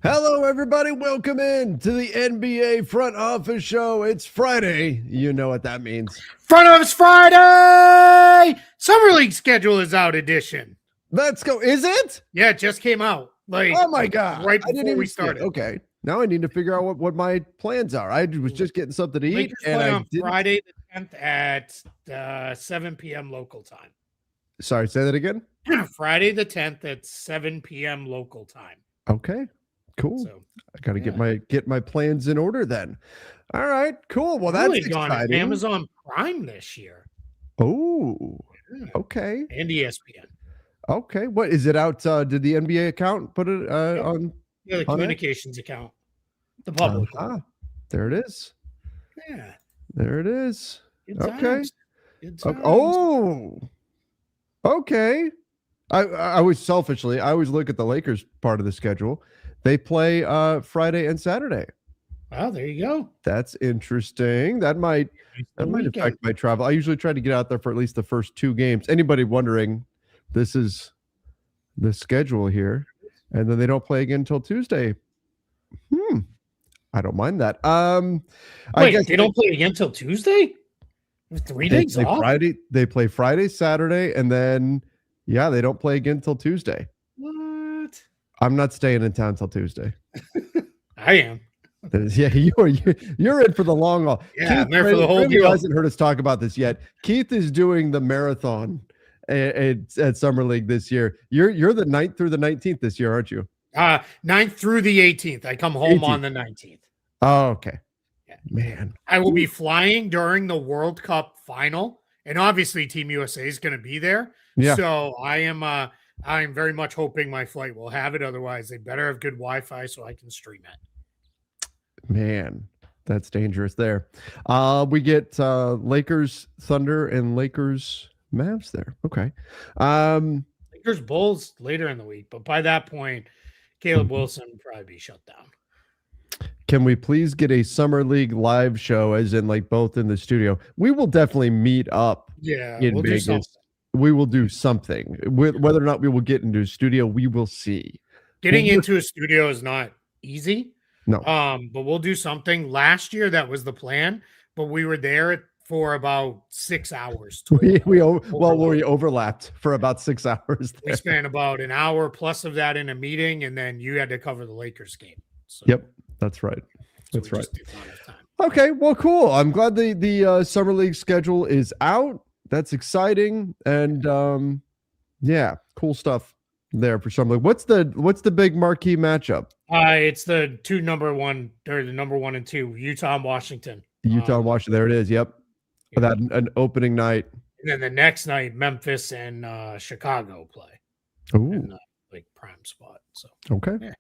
Hello, everybody. Welcome in to the NBA Front Office Show. It's Friday. You know what that means. Front Office Friday! Summer League schedule is out edition. Let's go. Is it? Yeah, it just came out. Oh, my God. Right before we started. Okay. Now I need to figure out what my plans are. I was just getting something to eat. Lakers play on Friday the 10th at 7 p.m. local time. Sorry, say that again? Friday the 10th at 7 p.m. local time. Okay. Cool. So, I got to get my plans in order then. All right, cool. Well, that's exciting. Amazon Prime this year. Oh, okay. And ESPN. Okay. What is it out? Did the NBA account put it on? Yeah, the communications account. The public. There it is. Yeah. There it is. Good okay. times. Good times. Oh. Okay. I always look at the Lakers part of the schedule. They play Friday and Saturday. Well, there you go. That's interesting. That might affect my travel. I usually try to get out there for at least the first two games. Anybody wondering, this is the schedule here. And then they don't play again until Tuesday. I don't mind that. I guess they don't play again until Tuesday? 3 days off? They play Friday, Saturday, and then they don't play again until Tuesday. What? I'm not staying in town till Tuesday. I am. Yeah, you're in for the long haul. Yeah, Keith, I'm there for the whole deal. Hasn't heard us talk about this yet. Keith is doing the marathon at Summer League this year. You're the 9th through the 19th this year, aren't you? 9th through the 18th. I come home 18th. on the 19th. Oh, okay. Yeah. Man. I will be flying during the World Cup final, and obviously Team USA is going to be there. Yeah. So I am very much hoping my flight will have it. Otherwise, they better have good Wi-Fi so I can stream it. Man, that's dangerous there. We get Lakers Thunder and Lakers Mavs there. Okay. Lakers Bulls later in the week, but by that point, Caleb Wilson will probably be shut down. Can we please get a Summer League live show, as in like both in the studio? We will definitely meet up. Yeah, in Vegas. We will do something. Whether or not we will get into a studio, we will see. Getting into a studio is not easy. No. But we'll do something. Last year, that was the plan, but we were there for about 6 hours. We overlapped for about 6 hours. We spent about an hour plus of that in a meeting, and then you had to cover the Lakers game. So, yep, that's right. That's right. Okay, well, cool. I'm glad the Summer League schedule is out. That's exciting, and cool stuff there for Summer League. What's the big marquee matchup? It's the number one and two, Utah and Washington. Utah and Washington. There it is. Yep. Yeah. That an opening night. And then the next night, Memphis and Chicago play. Ooh. Like prime spot. So okay. Yeah.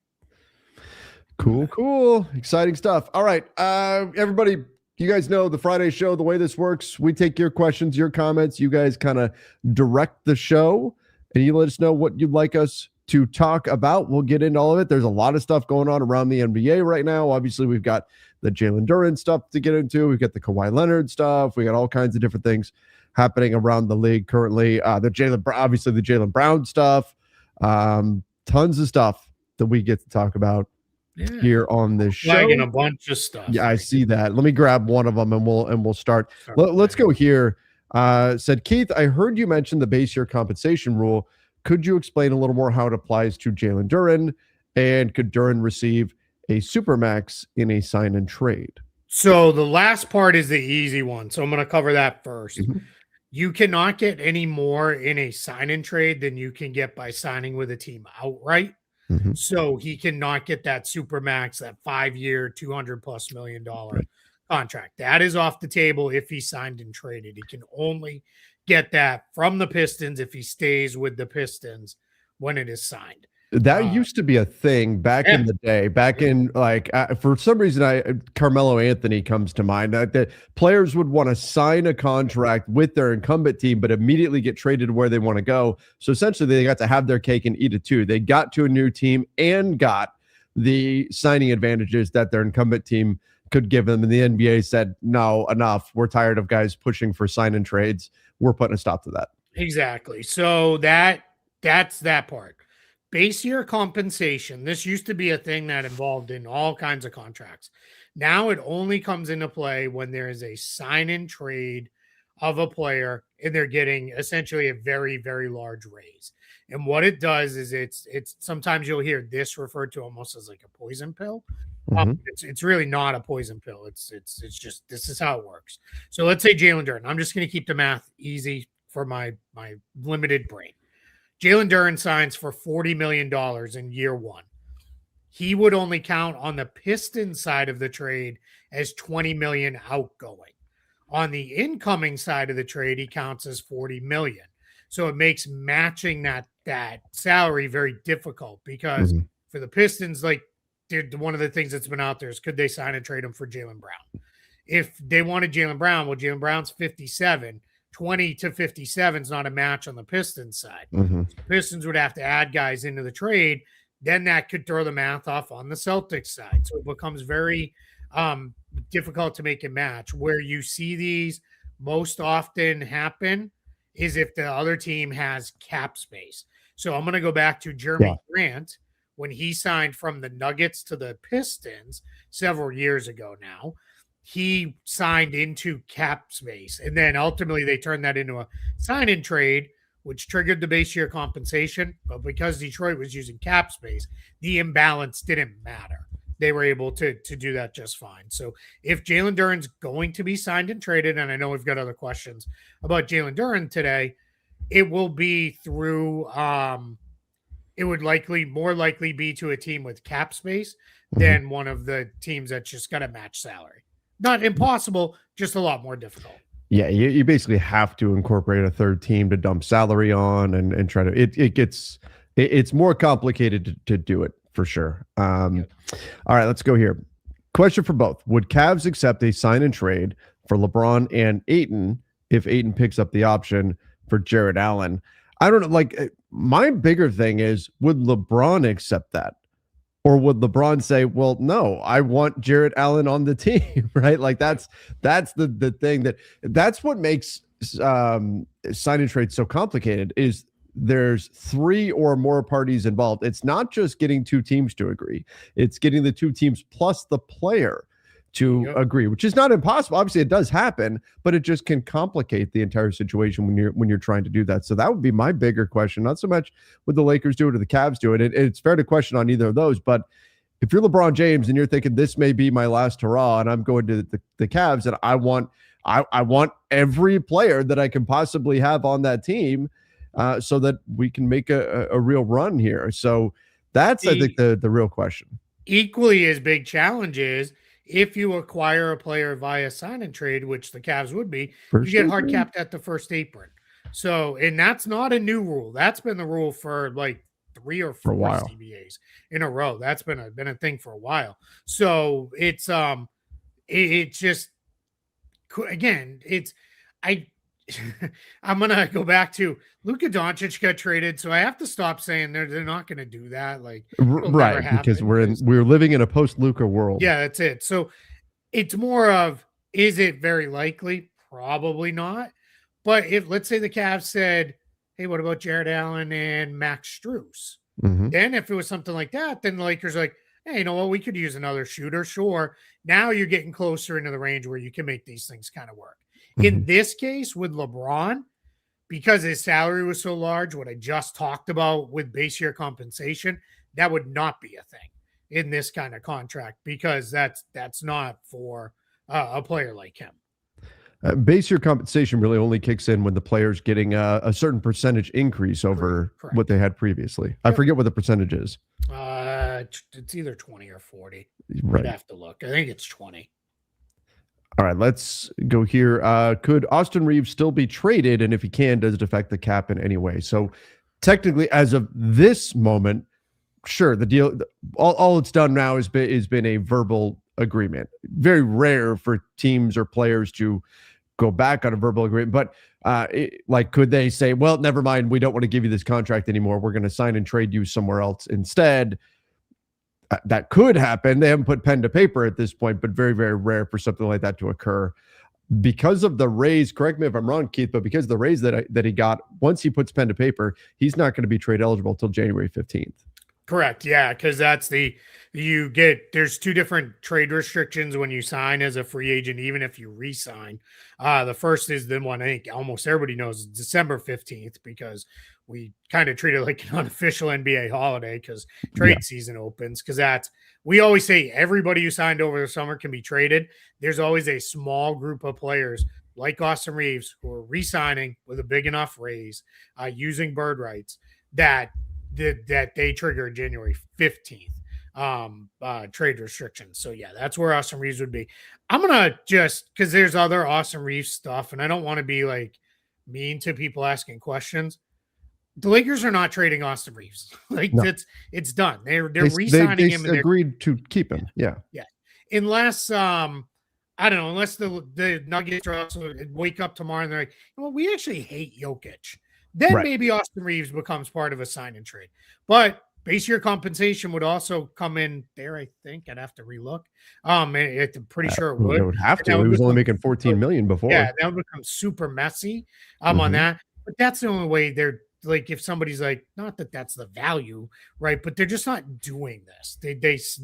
Cool. Exciting stuff. All right. Everybody, you guys know the Friday show, the way this works, we take your questions, your comments. You guys kind of direct the show, and you let us know what you'd like us to talk about. We'll get into all of it. There's a lot of stuff going on around the NBA right now. Obviously, we've got the Jalen Duren stuff to get into. We've got the Kawhi Leonard stuff. We got all kinds of different things happening around the league currently. The Jalen Brown stuff. Tons of stuff that we get to talk about here on this show. Flagging a bunch of stuff. Yeah, I see that. Let me grab one of them and we'll start. Let's go here. Said Keith, I heard you mention the base year compensation rule. Could you explain a little more how it applies to Jalen Duren, and could Duren receive a supermax in a sign and trade? So the last part is the easy one. So I'm going to cover that first. Mm-hmm. You cannot get any more in a sign and trade than you can get by signing with a team outright. Mm-hmm. So he cannot get that supermax, that 5-year, $200+ million contract. That is off the table if he signed and traded. He can only get that from the Pistons if he stays with the Pistons when it is signed. That used to be a thing back in the day, for some reason, Carmelo Anthony comes to mind. That players would want to sign a contract with their incumbent team, but immediately get traded where they want to go. So essentially they got to have their cake and eat it too. They got to a new team and got the signing advantages that their incumbent team could give them. And the NBA said, no, enough. We're tired of guys pushing for sign and trades. We're putting a stop to that. Exactly. So that's that part. base year compensation, this used to be a thing that involved in all kinds of contracts. Now it only comes into play when there is a sign and trade of a player and they're getting essentially a very, very large raise. And what it does is it's sometimes you'll hear this referred to almost as like a poison pill. It's really not a poison pill. It's just, this is how it works. So let's say Jalen Duren. I'm just going to keep the math easy for my limited brain. Jalen Duren signs for $40 million in year one. He would only count on the Pistons side of the trade as $20 million outgoing. On the incoming side of the trade, he counts as $40 million. So it makes matching that salary very difficult because for the Pistons, like, one of the things that's been out there is could they sign and trade him for Jaylen Brown? If they wanted Jaylen Brown, well, Jaylen Brown's 57. 20 to 57 is not a match on the Pistons side. The Pistons would have to add guys into the trade. Then that could throw the math off on the Celtics side. So it becomes very difficult to make a match. Where you see these most often happen is if the other team has cap space. So I'm going to go back to Jeremy Grant when he signed from the Nuggets to the Pistons several years ago now. He signed into cap space, and then ultimately they turned that into a sign-in trade, which triggered the base year compensation. But because Detroit was using cap space, the imbalance didn't matter. They were able to do that just fine. So if Jalen Duren's going to be signed and traded, and I know we've got other questions about Jalen Duren today, it will be through it would more likely be to a team with cap space than one of the teams that's just got to match salary. Not impossible, just a lot more difficult. Yeah, you basically have to incorporate a third team to dump salary on and try to. It's more complicated to do it for sure. All right, let's go here. Question for both: would Cavs accept a sign and trade for LeBron and Ayton if Ayton picks up the option for Jared Allen? I don't know. Like, my bigger thing is, would LeBron accept that? Or would LeBron say, well, no, I want Jared Allen on the team, right? Like that's the thing that's what makes sign and trade so complicated is there's three or more parties involved. It's not just getting two teams to agree. It's getting the two teams plus the player to agree, which is not impossible. Obviously it does happen, but it just can complicate the entire situation when you're trying to do that. So that would be my bigger question. Not so much would the Lakers do it or the Cavs do it. It's fair to question on either of those, but if you're LeBron James and you're thinking this may be my last hurrah and I'm going to the Cavs and I want every player that I can possibly have on that team so that we can make a real run here. So that's, I think, the real question. Equally as big challenge is if you acquire a player via sign and trade, which the Cavs would be, you get hard capped at the first apron. So, and that's not a new rule. That's been the rule for like 3 or 4 CBAs in a row. That's been a thing for a while. So it's just, again, I'm gonna go back to Luka Doncic got traded, so I have to stop saying they're not going to do that. Like, right, because we're living in a post Luka world. Yeah, that's it. So it's more of, is it very likely? Probably not. But if, let's say the Cavs said, hey, what about Jared Allen and Max Strus? Then if it was something like that, then the Lakers are like, hey, you know what? We could use another shooter. Sure. Now you're getting closer into the range where you can make these things kind of work. In this case with LeBron, because his salary was so large, what I just talked about with base year compensation, that would not be a thing in this kind of contract because that's not for a player like him. Base year compensation really only kicks in when the player's getting a certain percentage increase over what they had previously. I forget what the percentage is. It's either 20 or 40. Right. I'd have to look. I think it's 20. All right, let's go here. Could Austin Reeves still be traded? And if he can, does it affect the cap in any way? So technically, as of this moment, sure, the deal, all it's done now has been a verbal agreement. Very rare for teams or players to go back on a verbal agreement. But could they say, well, never mind, we don't want to give you this contract anymore. We're going to sign and trade you somewhere else instead. That could happen. They haven't put pen to paper at this point, but very, very rare for something like that to occur. Because of the raise, correct me if I'm wrong, Keith, but because of the raise that he got, once he puts pen to paper, he's not going to be trade eligible until January 15th. Correct. Yeah, because there's two different trade restrictions when you sign as a free agent, even if you re-sign. The first is the one I think almost everybody knows, December 15th, because we kind of treat it like an unofficial NBA holiday because Yeah. trade season opens. Because we always say everybody who signed over the summer can be traded. There's always a small group of players like Austin Reeves who are re-signing with a big enough raise, using bird rights that they trigger January 15th trade restrictions. So yeah, that's where Austin Reeves would be. I'm gonna just because there's other Austin Reeves stuff, and I don't want to be like mean to people asking questions. The Lakers are not trading Austin Reeves. Like No. it's done. They're They re-signing him. And agreed to keep him. Yeah. yeah. Unless I don't know, unless the Nuggets are also wake up tomorrow and they're like, well, we actually hate Jokic. Then Right. maybe Austin Reeves becomes part of a sign and trade. But base year compensation would also come in there, I think. I'd have to relook. I'm pretty sure it would. It would have to. He was only making 14 million before. Yeah, that would become super messy on that. But that's the only way they're like, if somebody's like, not that that's the value, right? But they're just not doing this.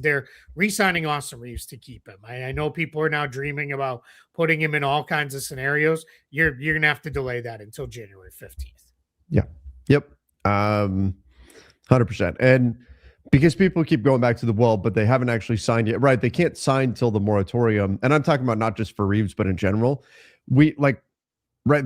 They're re-signing Austin Reeves to keep him. I know people are now dreaming about putting him in all kinds of scenarios. You're gonna have to delay that until January 15th. Yeah. Yep. 100%. And because people keep going back to the well, but they haven't actually signed yet. Right. They can't sign till the moratorium. And I'm talking about not just for Reeves, but in general. Right.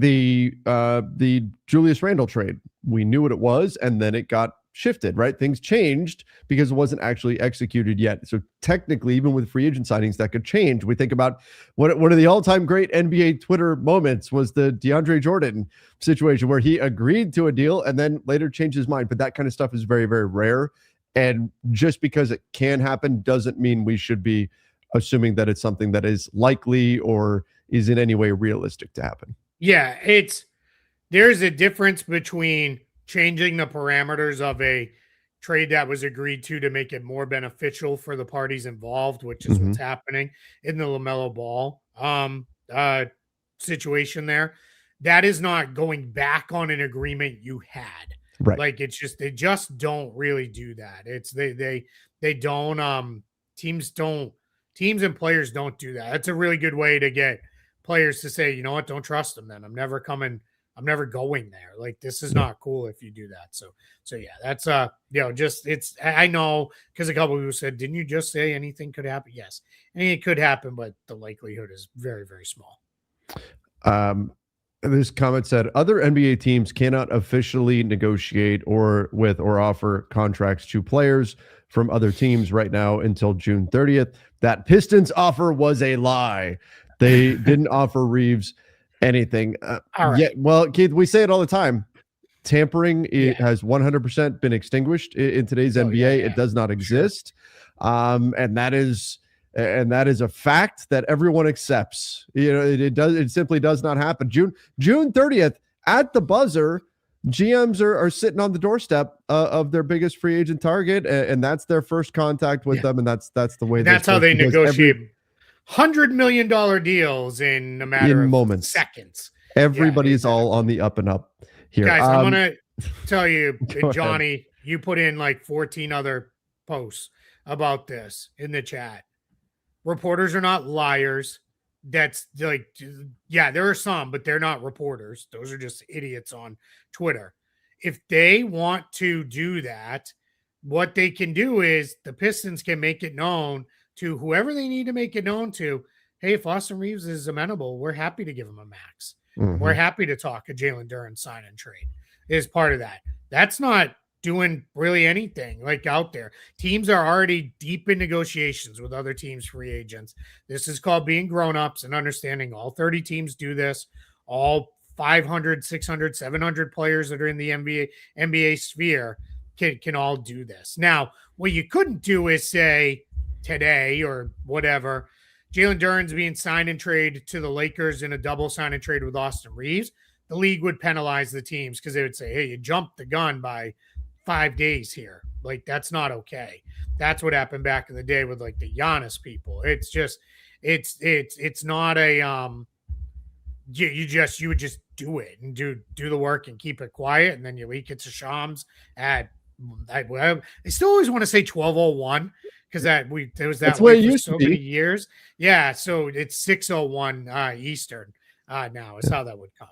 The Julius Randle trade, we knew what it was, and then it got shifted, right? Things changed because it wasn't actually executed yet. So technically, even with free agent signings, that could change. We think about one of the all-time great NBA Twitter moments was the DeAndre Jordan situation where he agreed to a deal and then later changed his mind. But that kind of stuff is very, very rare. And just because it can happen doesn't mean we should be assuming that it's something that is likely or is in any way realistic to happen. Yeah, there's a difference between changing the parameters of a trade that was agreed to make it more beneficial for the parties involved, which is what's happening in the LaMelo Ball situation there. That is not going back on an agreement you had. Right. Like they just don't really do that. It's they don't teams and players don't do that. That's a really good way to get players to say, you know what, don't trust them then. I'm never going there. Like, this is not cool if you do that. So yeah, that's I know, because a couple of people said, didn't you just say anything could happen? Yes. It could happen, but the likelihood is very, very small. This comment said other NBA teams cannot officially negotiate or offer contracts to players from other teams right now until June 30th. That Pistons offer was a lie. They didn't offer Reeves anything. Right. Well, Keith, we say it all the time. Tampering has 100% been extinguished in today's NBA. Yeah. It does not exist. And that is a fact that everyone accepts. You know, it simply does not happen. June 30th at the buzzer, GMs are sitting on the doorstep of their biggest free agent target, and that's their first contact with them, and that's the way. That's how they negotiate $100 million deals in a matter of moments, seconds. Everybody's all on the up and up here. Guys, I'm gonna tell you, Johnny, ahead. You put in like 14 other posts about this in the chat. Reporters are not liars. That's like, yeah, there are some, but they're not reporters. Those are just idiots on Twitter. If they want to do that, what they can do is the Pistons can make it known to whoever they need to make it known to. Hey, if Austin Reeves is amenable, we're happy to give him a max. We're happy to talk a Jalen Duren sign and trade is part of that. That's not doing really anything like out there. Teams are already deep in negotiations with other teams' free agents. This is called being grown-ups and understanding all 30 teams do this. All 500, 600, 700 players that are in the NBA sphere can all do this. Now, what you couldn't do is say today or whatever, Jalen Duren's being signed and traded to the Lakers in a double sign and trade with Austin Reeves. The league would penalize the teams because they would say, hey, you jumped the gun by 5 days here. Like, that's not okay. That's what happened back in the day with like the Giannis people. It's just, it's not a, you would just do it and do the work and keep it quiet. And then you leak it to Shams at I still always want to say 12:01 because there was That's that the way way it for used to so many be. years. Yeah, so it's 6:01 Eastern now is how that would come.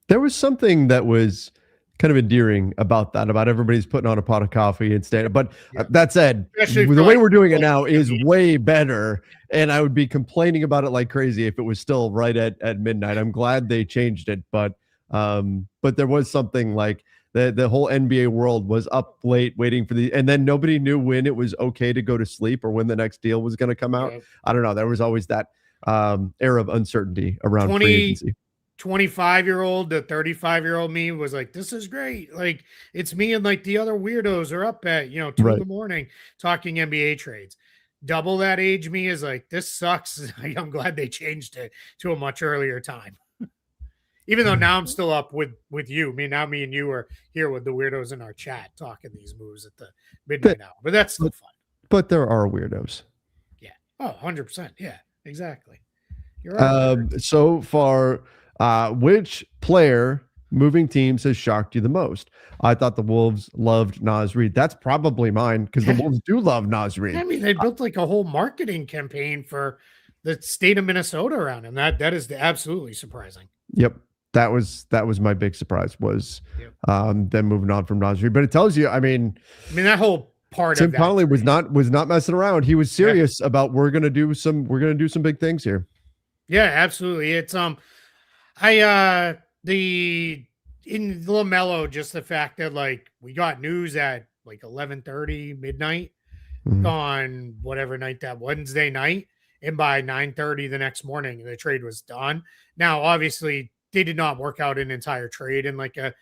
There was something that was kind of endearing about that, about everybody's putting on a pot of coffee and staying. But Yeah. that said, Especially the for way like we're doing it like now is NBA. way better. And I would be complaining about it like crazy if it was still right at midnight. I'm glad they changed it, but there was something like the whole NBA world was up late waiting for and then nobody knew when it was okay to go to sleep or when the next deal was going to come out. Yeah. I don't know. There was always that era of uncertainty around free 20 agency. 25-year-old to 35-year-old me was like, this is great. Like, it's me and like the other weirdos are up at 2 Right. in the morning talking NBA trades. Double that age me is like, this sucks. I'm glad they changed it to a much earlier time. Even though now I'm still up with you. Me and you are here with the weirdos in our chat talking these moves at the midnight hour. But that's still fun. But there are weirdos. Yeah. Oh, 100%. Yeah, exactly. You're right. So far, which player moving teams has shocked you the most? I thought the Wolves loved Naz Reid. That's probably mine because the Wolves do love Naz Reid. I mean, they built like a whole marketing campaign for the state of Minnesota around him. That is absolutely surprising. Yep. That was my big surprise was them moving on from Naz Reid. But it tells you, I mean that whole part Tim of that Connolly was not messing around. He was serious about we're gonna do some big things here. Yeah, absolutely. It's in LaMelo, just the fact that like we got news at like 11:30 midnight on whatever night that Wednesday night, and by 9:30 the next morning the trade was done. Now, obviously, they did not work out an entire trade in like a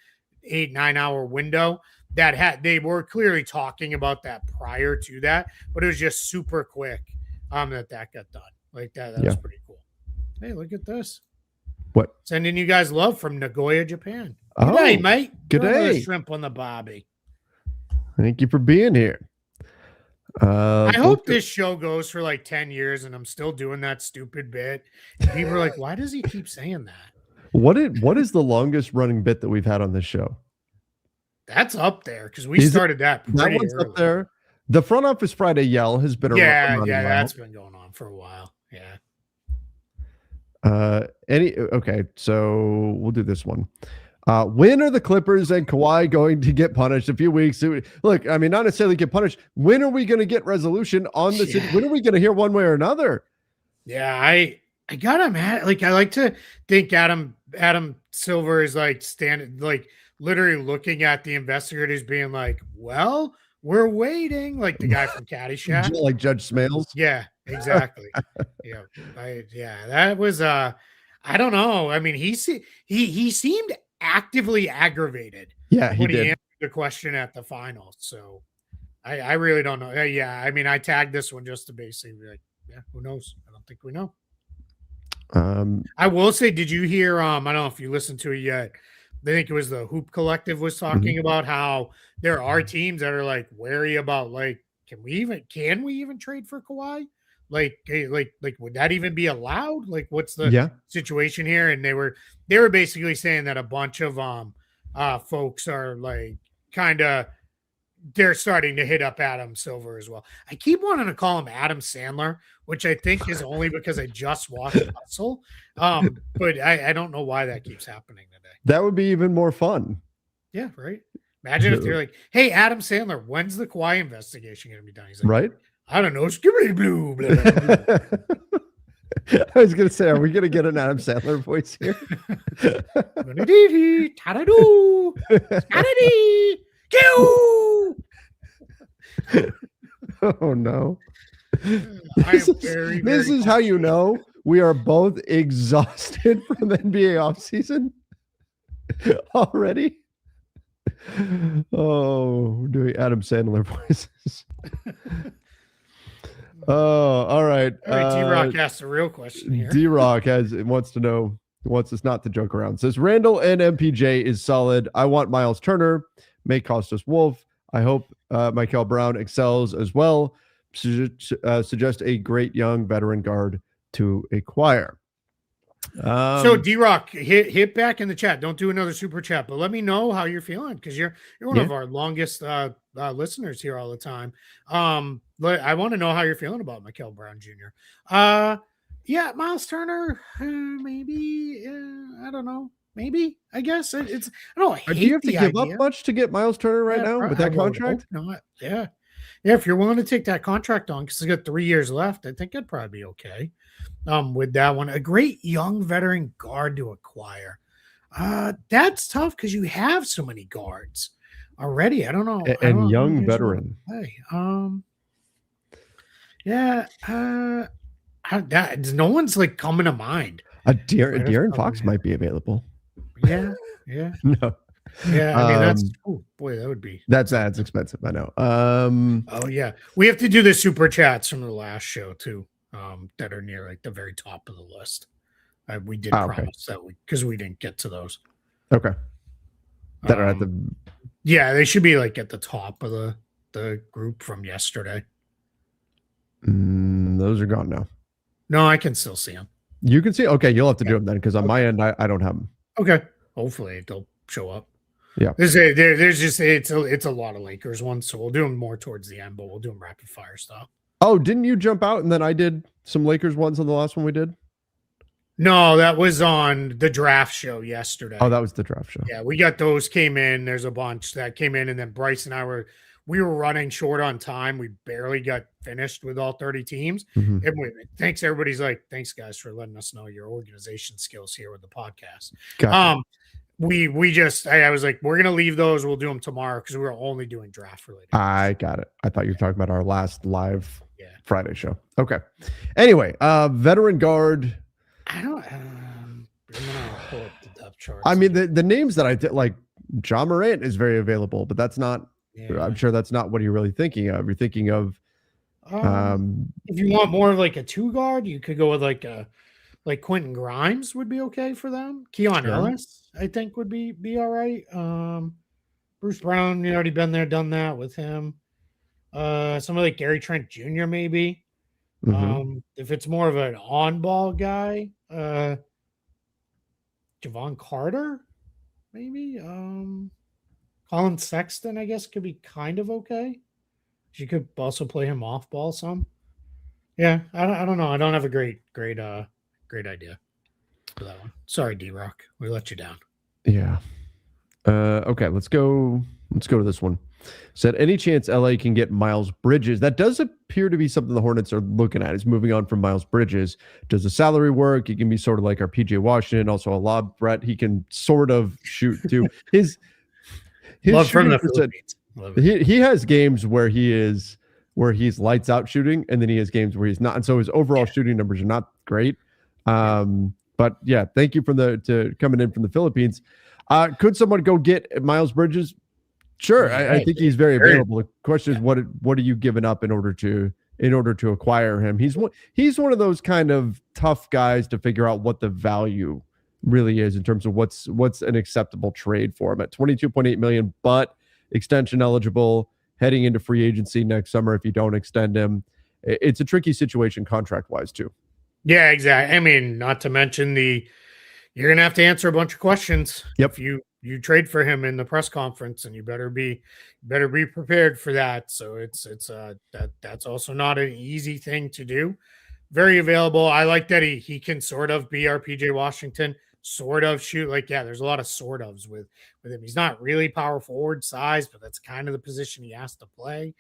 8-9 hour window. They were clearly talking about that prior to that, but it was just super quick that got done. Like that was pretty cool. Hey, look at this. What? Sending you guys love from Nagoya, Japan. Good day, mate. Good day. Shrimp on the bobby. Thank you for being here. I hope this show goes for like 10 years and I'm still doing that stupid bit. And people are like, why does he keep saying that? What is the longest running bit that we've had on this show? That's up there because we started that pretty early. Up there. The Front Office Friday yell has been around. Yeah, that's been going on for a while. Yeah. Okay, so we'll do this one. When are the Clippers and Kawhi going to get punished? A few weeks. Look, I mean, not necessarily get punished. When are we going to get resolution on this? When are we going to hear one way or another? Yeah, I got him at like I like to think Adam Silver is like standing like literally looking at the investigators being like, well, we're waiting, like the guy from Caddyshack. Like Judge Smales. Yeah, exactly. That was I don't know. I mean, he seemed actively aggravated. Yeah, when he did. Answered the question at the finals. So I really don't know. Yeah, I mean, I tagged this one just to basically be like, yeah, who knows? I don't think we know. I will say, did you hear? I don't know if you listened to it yet. I think it was the Hoop Collective was talking about how there are teams that are like wary about like, can we even trade for Kawhi? Like would that even be allowed? Like, what's the situation here? And they were basically saying that a bunch of folks are like they're starting to hit up Adam Silver as well. I keep wanting to call him Adam Sandler, which I think is only because I just watched Hustle. But I don't know why that keeps happening today. That would be even more fun. Yeah, right. Imagine if they're like, hey, Adam Sandler, when's the Kawhi investigation going to be done? He's like, right. I don't know. Skibbity blue. Blah, blah, blah. I was going to say, are we going to get an Adam Sandler voice here? Oh no. This is how you know we are both exhausted from NBA offseason already. Oh, we're doing Adam Sandler voices. Oh, all right. D-Rock asked a real question here. D-Rock wants us not to joke around. Says Randall and MPJ is solid. I want Miles Turner. May cost us Wolf. I hope Michael Brown excels as well. Suggest a great young veteran guard to acquire. So D-Rock, hit back in the chat. Don't do another super chat, but let me know how you're feeling because you're one of our longest listeners here all the time. I want to know how you're feeling about Mikael Brown Jr. Yeah, Miles Turner, maybe. I don't know. Maybe, I guess it's. I don't hate do you have to give idea. up much to get Miles Turner right now with that contract? Not. Yeah. If you're willing to take that contract on because he's got 3 years left, I think it'd probably be okay. With that one, a great young veteran guard to acquire. That's tough because you have so many guards already. I don't know. And young veteran. Yeah. No one's like coming to mind. De'Aaron Fox might be available. Yeah. No. Yeah, I mean that's that would be that's expensive. I know. Oh yeah, we have to do the super chats from the last show too. That are near like the very top of the list. We did promise that because we didn't get to those. Okay. That are at the. Yeah, they should be like at the top of the group from yesterday. Those are gone now. No, I can still see them. You can see. Okay, you'll have to do them then because on my end I don't have them. Okay, hopefully they'll show up. Yeah, there's just it's a lot of Lakers ones, so we'll do them more towards the end, but we'll do them rapid fire style. Oh, didn't you jump out and then I did some Lakers ones on the last one we did? No, that was on the draft show yesterday. Oh, that was the draft show. Yeah, we got those came in. There's a bunch that came in, and then Bryce and I were running short on time. We barely got finished with all 30 teams. Mm-hmm. And thanks, everybody's like, thanks guys for letting us know your organization skills here with the podcast. Gotcha. I was like, we're gonna leave those. We'll do them tomorrow because we're only doing draft related. I got it. I thought you were talking about our last live Friday show. Okay. Anyway, veteran guard. I don't. I'm gonna pull up the depth chart. I mean, the names that I did, like John Morant is very available, but that's not. Yeah. I'm sure that's not what you're really thinking of. You're thinking of. If you want more of like a 2 guard, you could go with like Quentin Grimes would be okay for them. Keon Ellis, I think, would be all right. Bruce Brown, you already been there, done that with him. Somebody like Gary Trent Jr. maybe. Mm-hmm. If it's more of an on-ball guy, Javon Carter, maybe. Colin Sexton, I guess, could be kind of okay. You could also play him off-ball some. Yeah, I don't know. I don't have a great idea for that one. Sorry, D-Rock. We let you down. Yeah. Okay, let's go to this one. Said, any chance LA can get Miles Bridges? That does appear to be something the Hornets are looking at, is moving on from Miles Bridges. Does the salary work? He can be sort of like our PJ Washington, also a lob threat. He can sort of shoot too. His love from the Philippines. He has games where he's lights out shooting, and then he has games where he's not. And so his overall shooting numbers are not great. But yeah, thank you to coming in from the Philippines. Could someone go get Miles Bridges? Sure, I think he's very available. The question is, what are you giving up in order to acquire him? He's one of those kind of tough guys to figure out what the value really is in terms of what's an acceptable trade for him at $22.8 million, but extension eligible, heading into free agency next summer if you don't extend him. It's a tricky situation contract wise too. Yeah, exactly. I mean, not to mention you're gonna have to answer a bunch of questions. Yep. If you trade for him in the press conference, and you better be prepared for that. So that's also not an easy thing to do. Very available. I like that he can sort of be our PJ Washington, sort of shoot. Like, yeah, there's a lot of sort ofs with him. He's not really power forward size, but that's kind of the position he has to play.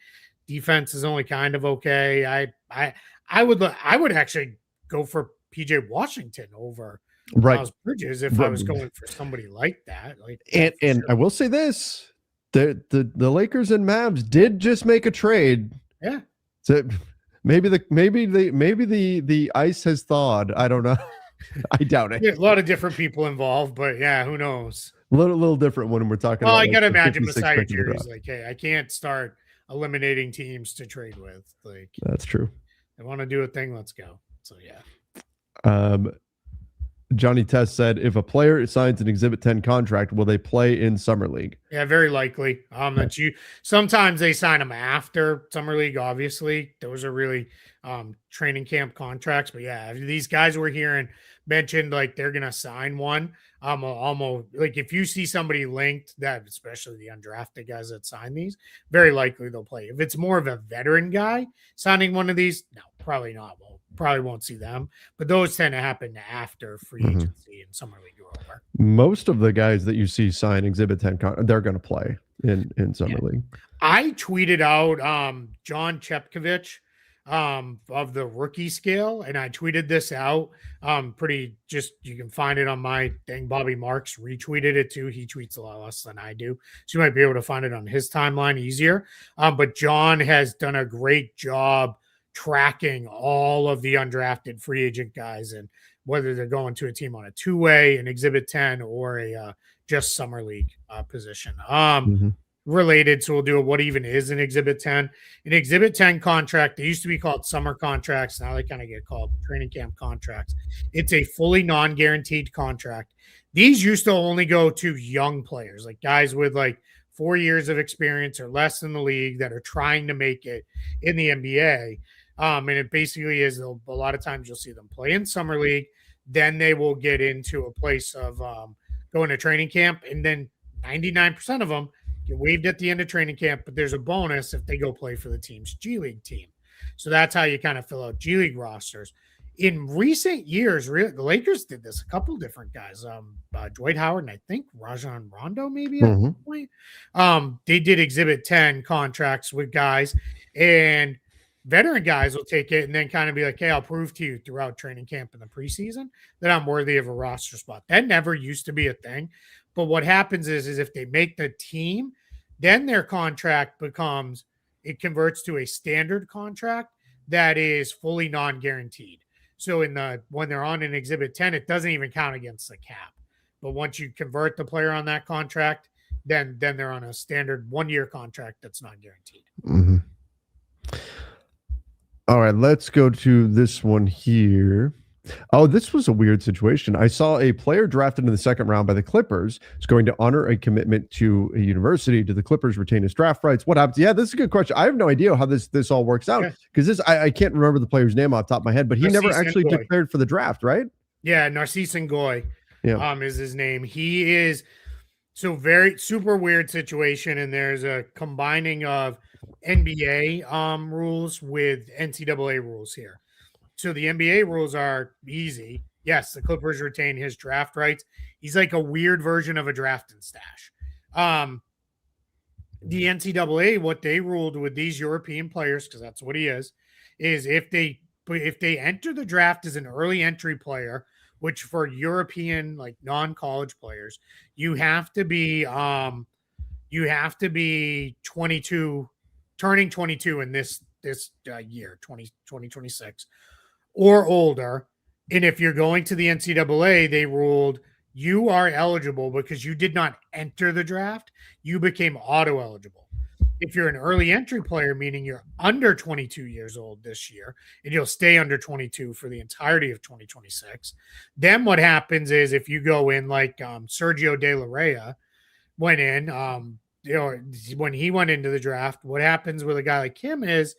Defense is only kind of okay. I would actually go for PJ Washington over Miles Bridges if I was going for somebody like that. And sure. I will say this: the Lakers and Mavs did just make a trade. Yeah. So maybe the ice has thawed. I don't know. I doubt it. Yeah, a lot of different people involved, but yeah, who knows? A little different when we're talking. Well, I gotta imagine Messiah Jerry's like, hey, I can't start eliminating teams to trade with. Like, that's true. They want to do a thing. Let's go. So yeah. Johnny Test said, if a player signs an Exhibit 10 contract, will they play in Summer League? Yeah, very likely. That you sometimes they sign them after Summer League, obviously. Those are really training camp contracts. But yeah, these guys we're hearing mentioned like they're gonna sign one. Almost like if you see somebody linked that, especially the undrafted guys that sign these, very likely they'll play. If it's more of a veteran guy signing one of these, no, probably not. Probably won't see them. But those tend to happen after free agency and Summer League are over. Most of the guys that you see sign Exhibit 10, they're going to play in Summer League. I tweeted out John Chepkovich of the rookie scale, and I tweeted this out pretty just you can find it on my thing. Bobby Marks retweeted it too. He tweets a lot less than I do, so you might be able to find it on his timeline easier. But John has done a great job tracking all of the undrafted free agent guys and whether they're going to a team on a two-way, an Exhibit 10, or a just Summer League position. Related, so we'll do a what even is an Exhibit 10. An Exhibit 10 contract, they used to be called summer contracts. Now they kind of get called training camp contracts. It's a fully non-guaranteed contract. These used to only go to young players, like guys with like 4 years of experience or less in the league that are trying to make it in the NBA. And it basically is a lot of times you'll see them play in Summer League. Then they will get into a place of going to training camp. And then 99% of them get waived at the end of training camp. But there's a bonus if they go play for the team's G League team. So that's how you kind of fill out G League rosters. In recent years, the Lakers did this. A couple different guys, Dwight Howard and I think Rajon Rondo maybe at one point. They did Exhibit 10 contracts with guys, and veteran guys will take it and then kind of be like, hey, I'll prove to you throughout training camp in the preseason that I'm worthy of a roster spot. That never used to be a thing. But what happens is if they make the team, then their contract converts to a standard contract that is fully non-guaranteed. So when they're on an Exhibit 10, it doesn't even count against the cap. But once you convert the player on that contract, then they're on a standard 1-year contract that's not guaranteed. All right, let's go to this one here. Oh, this was a weird situation. I saw a player drafted in the second round by the Clippers is going to honor a commitment to a university. Do the Clippers retain his draft rights? What happens? Yeah, this is a good question. I have no idea how this all works out because I can't remember the player's name off the top of my head, but he never actually declared for the draft, right? Yeah, Narcisse Ngoy is his name. He is so very super weird situation, and there's a combining of NBA rules with NCAA rules here. So the NBA rules are easy. Yes, the Clippers retain his draft rights. He's like a weird version of a draft and stash. The NCAA, what they ruled with these European players, because that's what he is if they enter the draft as an early entry player, which for European like non-college players, you have to be 22, turning 22 in this year, 2026 or older. And if you're going to the NCAA, they ruled you are eligible because you did not enter the draft. You became auto eligible. If you're an early entry player, meaning you're under 22 years old this year, and you'll stay under 22 for the entirety of 2026, then what happens is if you go in like Sergio De La Rey went in, when he went into the draft, what happens with a guy like him is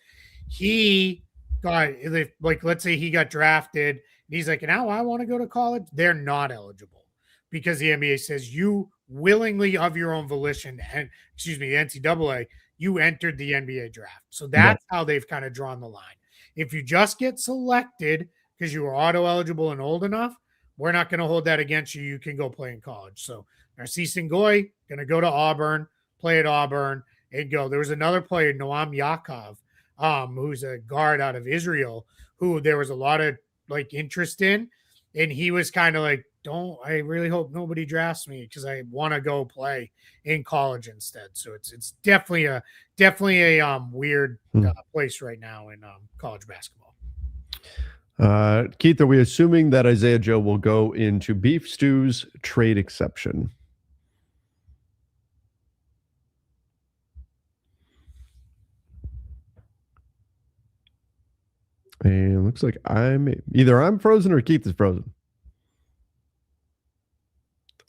he got, like, let's say he got drafted and he's like, now I want to go to college. They're not eligible because the NBA says you willingly of your own volition, and the NCAA, you entered the NBA draft. So that's how they've kind of drawn the line. If you just get selected because you were auto eligible and old enough, we're not going to hold that against you. You can go play in college. So Narcisse Ngoy going to go to Auburn, play at Auburn, and go. There was another player, Noam Yaakov, who's a guard out of Israel, who there was a lot of like interest in, and he was kind of like, I really hope nobody drafts me because I want to go play in college instead. So it's definitely a weird place right now in college basketball. Keith, are we assuming that Isaiah Joe will go into Beef Stew's trade exception? And it looks like I'm frozen or Keith is frozen.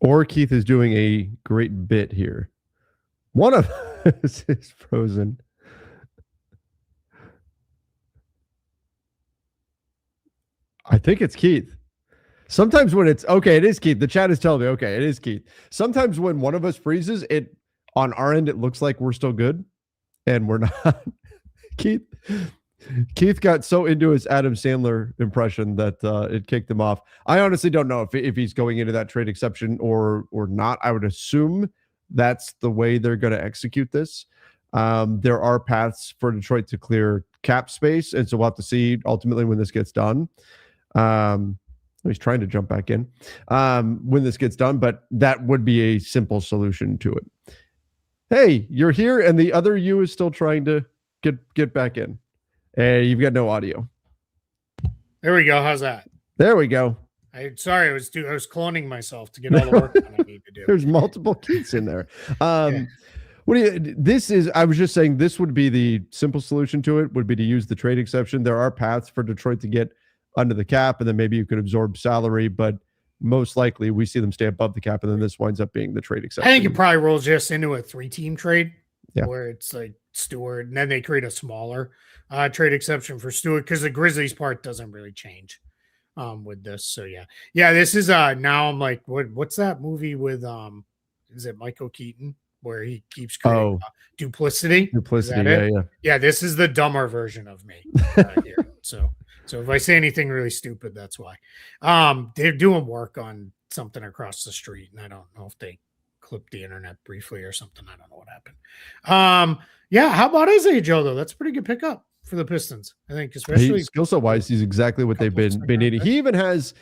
Or Keith is doing a great bit here. One of us is frozen. I think it's Keith. Sometimes when it's okay, it is Keith. The chat is telling me, okay, it is Keith. Sometimes when one of us freezes, it on our end, it looks like we're still good, and we're not. Keith got so into his Adam Sandler impression that it kicked him off. I honestly don't know if he's going into that trade exception or not. I would assume that's the way they're going to execute this. There are paths for Detroit to clear cap space, and so we'll have to see ultimately when this gets done. He's trying to jump back in when this gets done, but that would be a simple solution to it. Hey, you're here, and the other you is still trying to get back in. And you've got no audio. There we go. How's that? There we go. Sorry, I was cloning myself to get all the work done I need to do. There's multiple Keiths in there. What do you? This is. I was just saying this would be the simple solution to it. Would be to use the trade exception. There are paths for Detroit to get under the cap, and then maybe you could absorb salary, but most likely we see them stay above the cap, and then this winds up being the trade exception. I think it probably rolls just into a 3-team trade, where it's like Stewart, and then they create a smaller trade exception for Stewart because the Grizzlies part doesn't really change with this. So this is now I'm like, what's that movie with is it Michael Keaton where he keeps creating duplicity? Yeah. This is the dumber version of me here. So if I say anything really stupid, that's why. They're doing work on something across the street, and I don't know if they clipped the internet briefly or something. I don't know what happened. How about Isaiah Joe though? That's a pretty good pickup for the Pistons, I think, especially skill set wise. He's exactly what they've been needing. He even has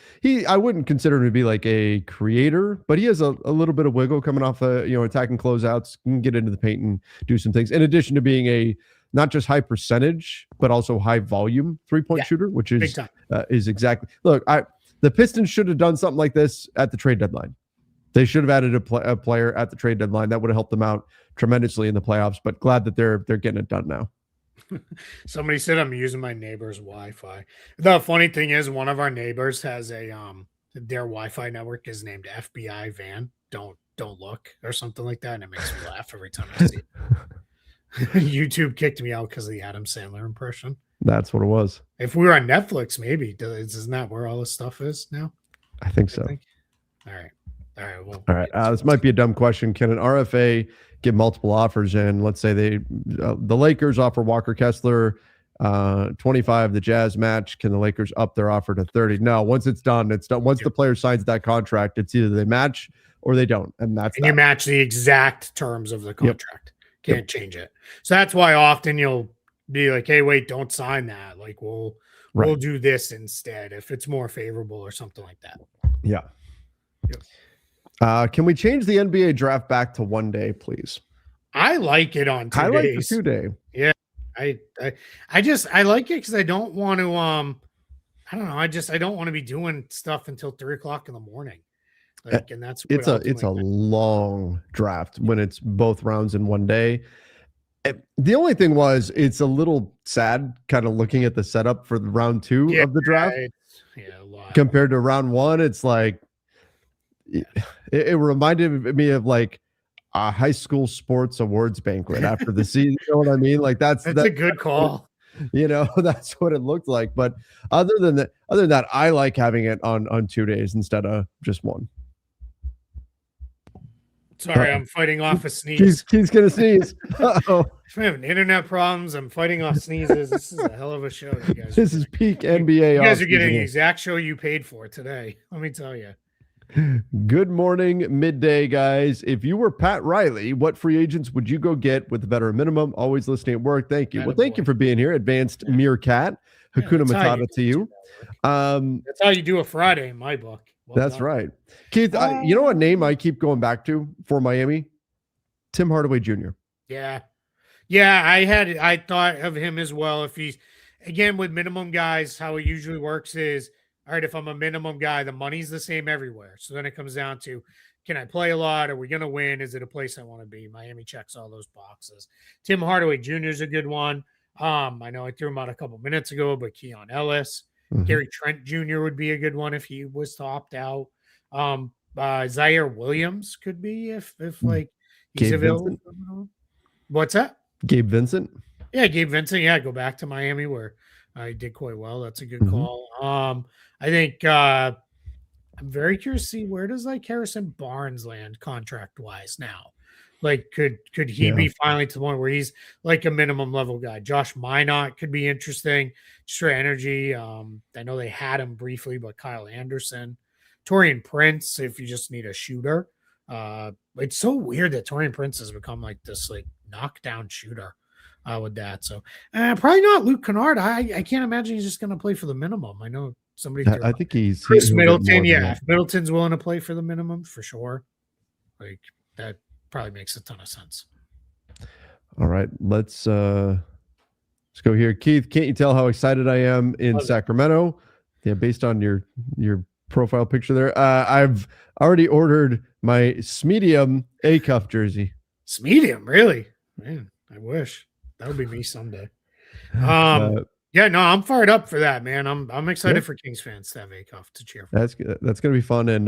I wouldn't consider him to be like a creator, but he has a little bit of wiggle coming off attacking closeouts, can get into the paint and do some things. In addition to being a not just high percentage, but also high volume 3-point shooter, which is exactly. Look, the Pistons should have done something like this at the trade deadline. They should have added a player at the trade deadline that would have helped them out tremendously in the playoffs. But glad that they're getting it done now. Somebody said I'm using my neighbor's Wi-Fi. The funny thing is, one of our neighbors has their Wi-Fi network is named FBI Van. Don't look or something like that, and it makes me laugh every time I see it. YouTube kicked me out because of the Adam Sandler impression. That's what it was. If we were on Netflix, maybe isn't that where all this stuff is now? I think so. All right. Well, all right. This might be a dumb question. Can an RFA get multiple offers in? Let's say the Lakers offer Walker Kessler 25. The Jazz match. Can the Lakers up their offer to 30? No. Once it's done, it's done. Once the player signs that contract, it's either they match or they don't, and you match the exact terms of the contract. Can't change it. So that's why often you'll be like, hey, wait, don't sign that. Like we'll do this instead if it's more favorable or something like that. Yeah. Can we change the NBA draft back to 1 day, please? I like it on 2 days. I like the 2 day. Yeah. I like it because I don't want to I don't know. I don't want to be doing stuff until 3:00 in the morning. And that's it's a long draft when it's both rounds in 1 day. The only thing was it's a little sad kind of looking at the setup for the round 2 of the draft compared to round 1. It's like it reminded me of like a high school sports awards banquet after the season. You know what I mean? Like that's a good call. That's what it looked like. But other than that, I like having it on 2 days instead of just one. Sorry, I'm fighting off a sneeze. He's gonna sneeze. Uh-oh. I'm having internet problems. I'm fighting off sneezes. This is a hell of a show, you guys. This is peak NBA. You guys are getting the exact show you paid for today. Let me tell you. Good morning, midday, guys. If you were Pat Riley, what free agents would you go get with the veteran minimum? Always listening at work. Thank you. Thank you for being here. Advanced Meerkat. Hakuna Matata to you. That's how you do a Friday in my book. That's right. Keith, you know what name I keep going back to for Miami? Tim Hardaway Jr. Yeah. I thought of him as well. If he's, again, with minimum guys, how it usually works is, all right, if I'm a minimum guy, the money's the same everywhere. So then it comes down to, can I play a lot? Are we going to win? Is it a place I want to be? Miami checks all those boxes. Tim Hardaway Jr. is a good one. I know I threw him out a couple minutes ago, but Keon Ellis. Gary Trent Jr. would be a good one if he was to opt out. Zaire Williams could be if like he's Gabe available. Vincent? What's that? Gabe Vincent? Yeah, Gabe Vincent. Yeah, go back to Miami where he did quite well. That's a good call. I think I'm very curious to see where does like Harrison Barnes land contract wise now. Like, could he be finally to the point where he's like a minimum level guy? Josh Minot could be interesting. Extra energy. I know they had him briefly, but Kyle Anderson, Torian Prince, if you just need a shooter. It's so weird that Torian Prince has become like this like knockdown shooter with that. So probably not Luke Kennard. I can't imagine he's just going to play for the minimum. I know somebody. I think he's Chris Middleton. Yeah, if Middleton's willing to play for the minimum for sure, like that probably makes a ton of sense. All right, let's go here. Keith, can't you tell how excited I am in Sacramento? Yeah, based on your profile picture there. I've already ordered my Smedium A-Cuff jersey. Smedium, really? Man, I wish. That would be me someday. Yeah, no, I'm fired up for that, man. I'm excited for Kings fans to have A-Cuff to cheer for. That's going to be fun in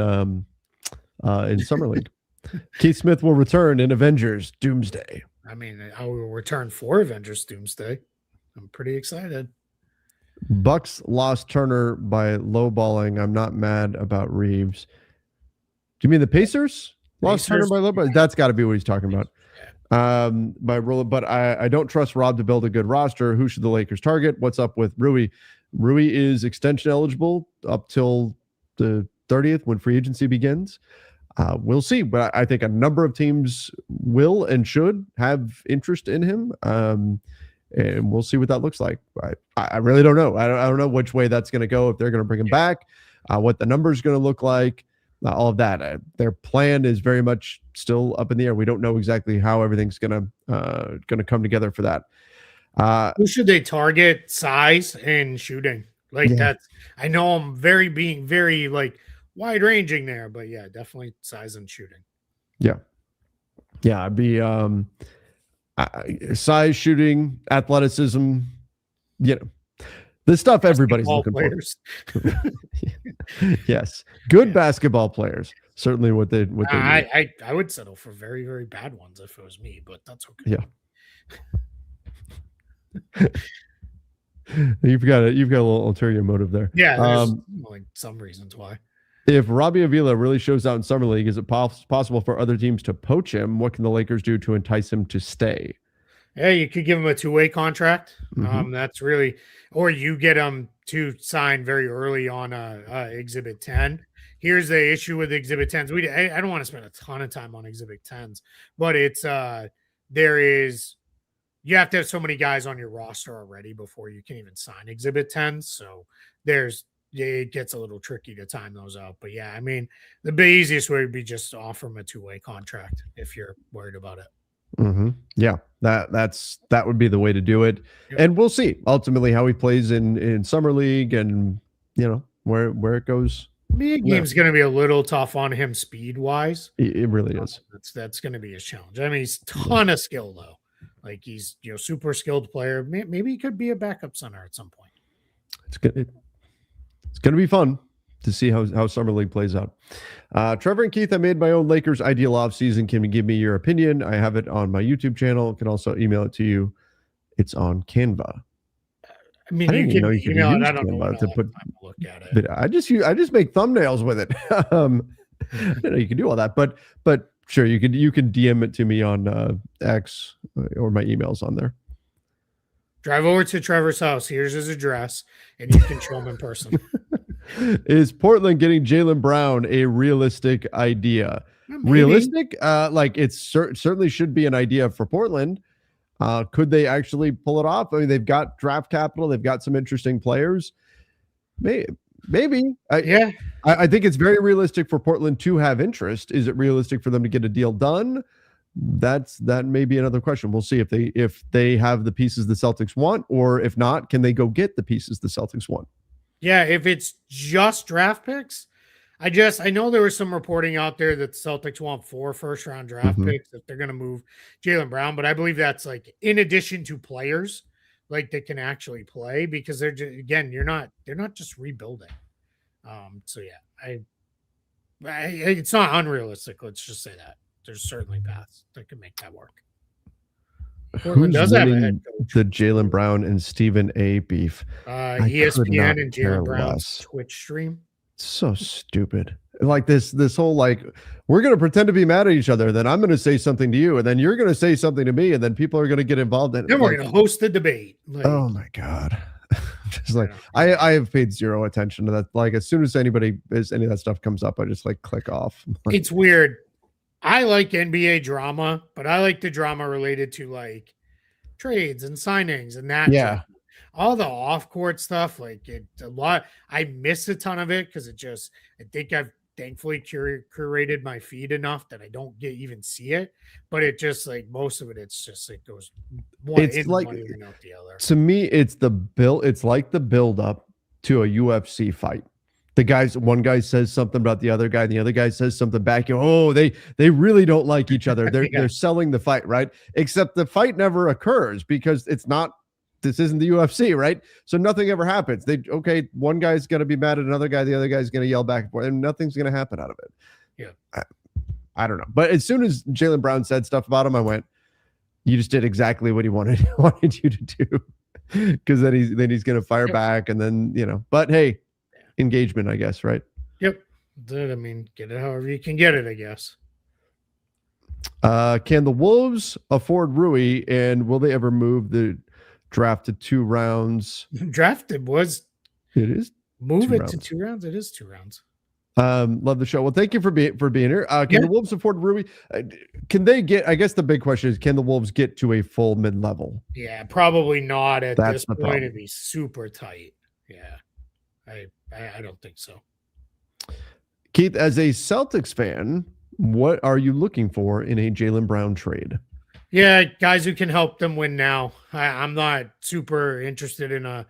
Summer League. Keith Smith will return in Avengers Doomsday. I mean, I will return for Avengers Doomsday. I'm pretty excited. Bucks lost Turner by lowballing. I'm not mad about Reeves. Do you mean the Pacers? Lost Turner by lowballing? That's got to be what he's talking about. By Rolla, but I don't trust Rob to build a good roster. Who should the Lakers target? What's up with Rui? Rui is extension eligible up till the 30th when free agency begins. We'll see, but I think a number of teams will and should have interest in him. And we'll see what that looks like. I really don't know. I don't know which way that's going to go, if they're going to bring him back, what the number is going to look like, all of that. Their plan is very much still up in the air. We don't know exactly how everything's going to come together for that. Who should they target? Size and shooting. That's, I know I'm being very like wide ranging there, but yeah, definitely size and shooting. Yeah. I'd be, size, shooting, athleticism, the stuff everybody's looking for. Yes, good basketball players. Certainly what they need. I would settle for very, very bad ones if it was me, but that's okay. Yeah. You've got a little ulterior motive there. Yeah, there's like some reasons why. If Robbie Avila really shows out in Summer League, is it possible for other teams to poach him? What can the Lakers do to entice him to stay? Yeah, you could give him a two-way contract. That's really, or you get him to sign very early on Exhibit 10. Here's the issue with Exhibit 10s. I don't want to spend a ton of time on Exhibit 10s, but it's you have to have so many guys on your roster already before you can even sign Exhibit 10s. So it gets a little tricky to time those out. But yeah, I mean, the easiest way would be just to offer him a two-way contract if you're worried about it. Yeah, that would be the way to do it. Yep. And we'll see ultimately how he plays in Summer League and where it goes. Game's going to be a little tough on him speed wise. It really is. That's going to be his challenge. I mean, he's a ton of skill though. Like he's super skilled player. Maybe he could be a backup center at some point. It's going to be fun to see how Summer League plays out. Trevor and Keith, I made my own Lakers ideal offseason. Can you give me your opinion? I have it on my YouTube channel. I can also email it to you. It's on Canva. I mean, you can email it. I don't know to look at it. I just make thumbnails with it. You can do all that, but sure, you can DM it to me on X or my email's on there. Drive over to Trevor's house. Here's his address, and you can show him in person. Is Portland getting Jaylen Brown a realistic idea? Maybe. Realistic? Like it certainly should be an idea for Portland. Could they actually pull it off? I mean, they've got draft capital. They've got some interesting players. Maybe. I think it's very realistic for Portland to have interest. Is it realistic for them to get a deal done? That may be another question. We'll see if they have the pieces the Celtics want, or if not, can they go get the pieces the Celtics want? Yeah, if it's just draft picks, I know there was some reporting out there that the Celtics want 4 first-round draft picks if they're going to move Jaylen Brown, but I believe that's like in addition to players like that can actually play, because they're not just rebuilding. So yeah, It's not unrealistic. Let's just say that there's certainly paths that can make that work. Portland Who's does have a head winning coach. the Jaylen Brown and Stephen A beef? I could not ESPN and care Jaylen Brown's less. Twitch stream. So stupid. Like this whole like, we're gonna pretend to be mad at each other, then I'm gonna say something to you, and then you're gonna say something to me, and then people are gonna get involved in it. Then we're gonna host the debate. Like, oh my god. Just like I have paid zero attention to that. Like as soon as any of that stuff comes up, I just like click off. It's weird. I like NBA drama, but I like the drama related to like trades and signings and that. Yeah. All the off-court stuff, like a lot. I miss a ton of it because I think I've thankfully curated my feed enough that I don't even see it. But it just like most of it, it's just like goes one in like, one ear and out the other. To me, it's like the build up to a UFC fight. One guy says something about the other guy, and the other guy says something back. They really don't like each other. They're selling the fight, right? Except the fight never occurs because this isn't the UFC, right? So nothing ever happens. One guy's going to be mad at another guy, the other guy's going to yell back and forth, and nothing's going to happen out of it. Yeah. I don't know. But as soon as Jaylen Brown said stuff about him, I went, you just did exactly what he wanted you to do. Because then he's going to fire back, and then, but hey, engagement, I guess, right? Yep. I mean, get it however you can get it, I guess. Can the Wolves afford Rui, and will they ever move the draft to 2 rounds? Drafted it is move it to 2 rounds. It is 2 rounds. Love the show. Well, thank you for being here. Can the Wolves afford Rui? Can they get? I guess the big question is, can the Wolves get to a full mid-level? Yeah, probably not at this point. It'd be super tight. Yeah, I don't think so. Keith, as a Celtics fan, what are you looking for in a Jaylen Brown trade? Yeah, guys who can help them win now. I'm not super interested in a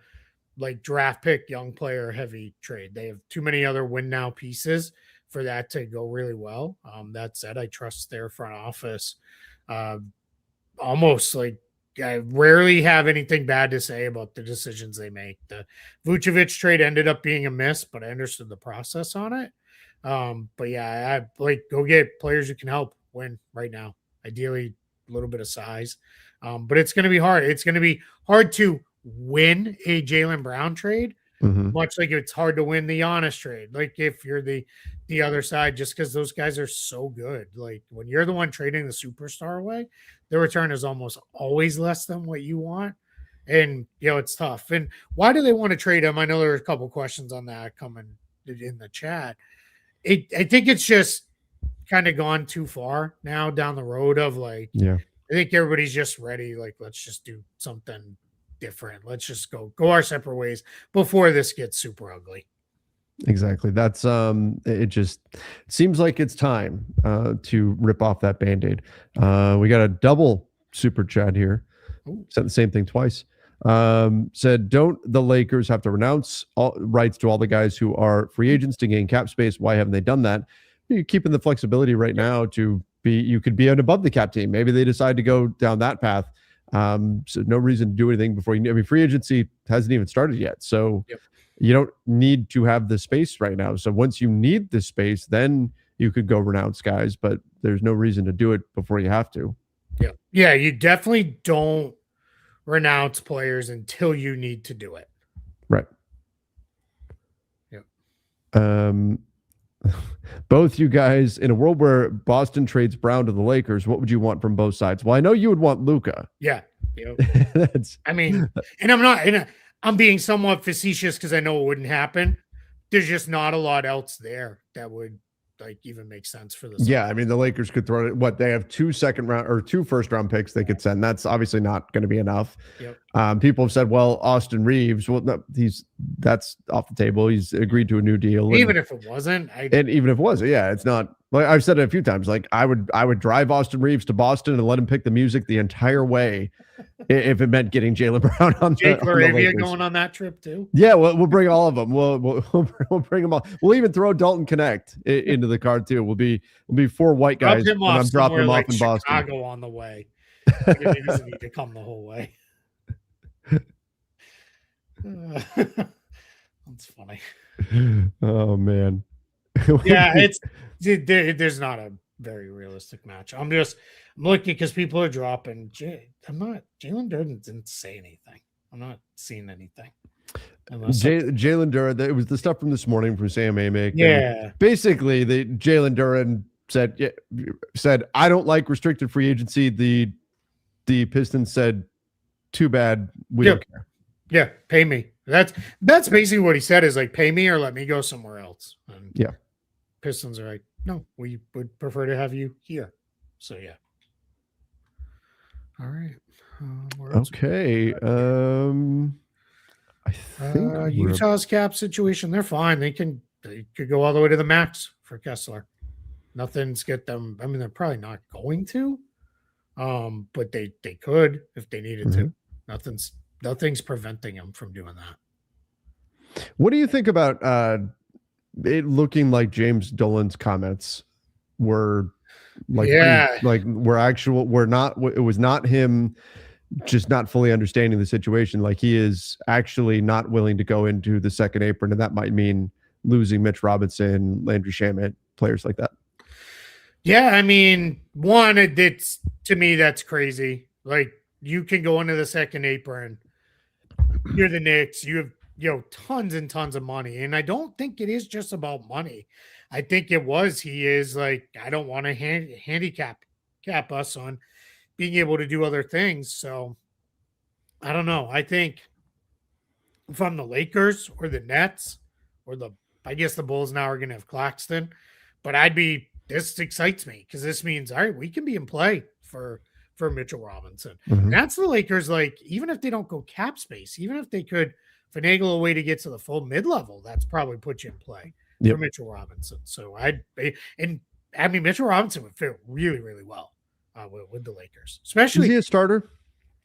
draft pick, young player heavy trade. They have too many other win now pieces for that to go really well. That said, I trust their front office. Almost like I rarely have anything bad to say about the decisions they make. The Vucevic trade ended up being a miss, but I understood the process on it. But yeah, I go get players who can help win right now. Ideally, a little bit of size. But it's going to be hard. It's going to be hard to win a Jaylen Brown trade, much like it's hard to win the Giannis trade. Like if you're the other side, just because those guys are so good. Like when you're the one trading the superstar away, the return is almost always less than what you want. And, it's tough. And why do they want to trade him? I know there are a couple questions on that coming in the chat. I think it's just kind of gone too far now down the road of I think everybody's just ready. Like, let's just do something different. Let's just go our separate ways before this gets super ugly. Exactly. That's it just seems like it's time to rip off that Band-Aid. We got a double super chat here. Said the same thing twice. Said, don't the Lakers have to renounce all rights to all the guys who are free agents to gain cap space? Why haven't they done that? You're keeping the flexibility right now you could be an above the cap team. Maybe they decide to go down that path. So no reason to do anything before free agency hasn't even started yet. So you don't need to have the space right now. So once you need the space, then you could go renounce guys, but there's no reason to do it before you have to. Yeah. Yeah. You definitely don't renounce players until you need to do it. Right. Yeah. Both you guys, in a world where Boston trades Brown to the Lakers, what would you want from both sides? Well, I know you would want Luka. Yeah. I'm being somewhat facetious because I know it wouldn't happen. There's just not a lot else there that would even make sense for this. Yeah, I mean the Lakers could throw it. They have 2 first-round picks they could send. That's obviously not going to be enough. Yep. People have said, well, Austin Reeves. Well, no, that's off the table. He's agreed to a new deal. Even if it wasn't, and even if it was, it's not. Like I've said it a few times. Like I would drive Austin Reeves to Boston and let him pick the music the entire way, if it meant getting Jaylen Brown on Jake Laravia going on that trip too. Yeah, we'll bring all of them. We'll bring them all. We'll even throw Dalton Connect into the card too. We'll be 4 white guys, and I'm dropping them off in Boston. Chicago on the way. He doesn't need to come the whole way. That's funny. Oh man. Yeah, There's not a very realistic match. I'm looking because people are dropping. Jalen Durden didn't say anything. I'm not seeing anything. Jalen Duren, it was the stuff from this morning from Sam Amick. Yeah. Basically, the Jalen Duren said, I don't like restricted free agency. The Pistons said, too bad. We don't care. Yeah, pay me. That's basically what he said, is like, pay me or let me go somewhere else. And yeah. Pistons are like, no, we would prefer to have you here. So yeah. All right. Okay. I think Utah's cap situation, they're fine. They could go all the way to the max for Kessler. Nothing's get them. I mean, they're probably not going to, but they could if they needed to. Nothing's preventing them from doing that. What do you think about it looking like James Dolan's comments were like, it was not him just not fully understanding the situation. Like, he is actually not willing to go into the second apron, and that might mean losing Mitch Robinson, Landry Shamet, players like that. Yeah, I mean, one, it's to me that's crazy. Like, you can go into the second apron. You're the Knicks. You have tons and tons of money, and I don't think it is just about money. I think he is like, I don't want to handicap us on being able to do other things. So I don't know. I think if I'm the Lakers or the Nets or I guess the Bulls now are going to have Claxton, but this excites me because this means, all right, we can be in play for Mitchell Robinson. And that's the Lakers. Like, even if they don't go cap space, even if they could finagle a way to get to the full mid-level, that's probably put you in play for Mitchell Robinson. So Mitchell Robinson would fit really, really well with the Lakers, especially. Is he a starter?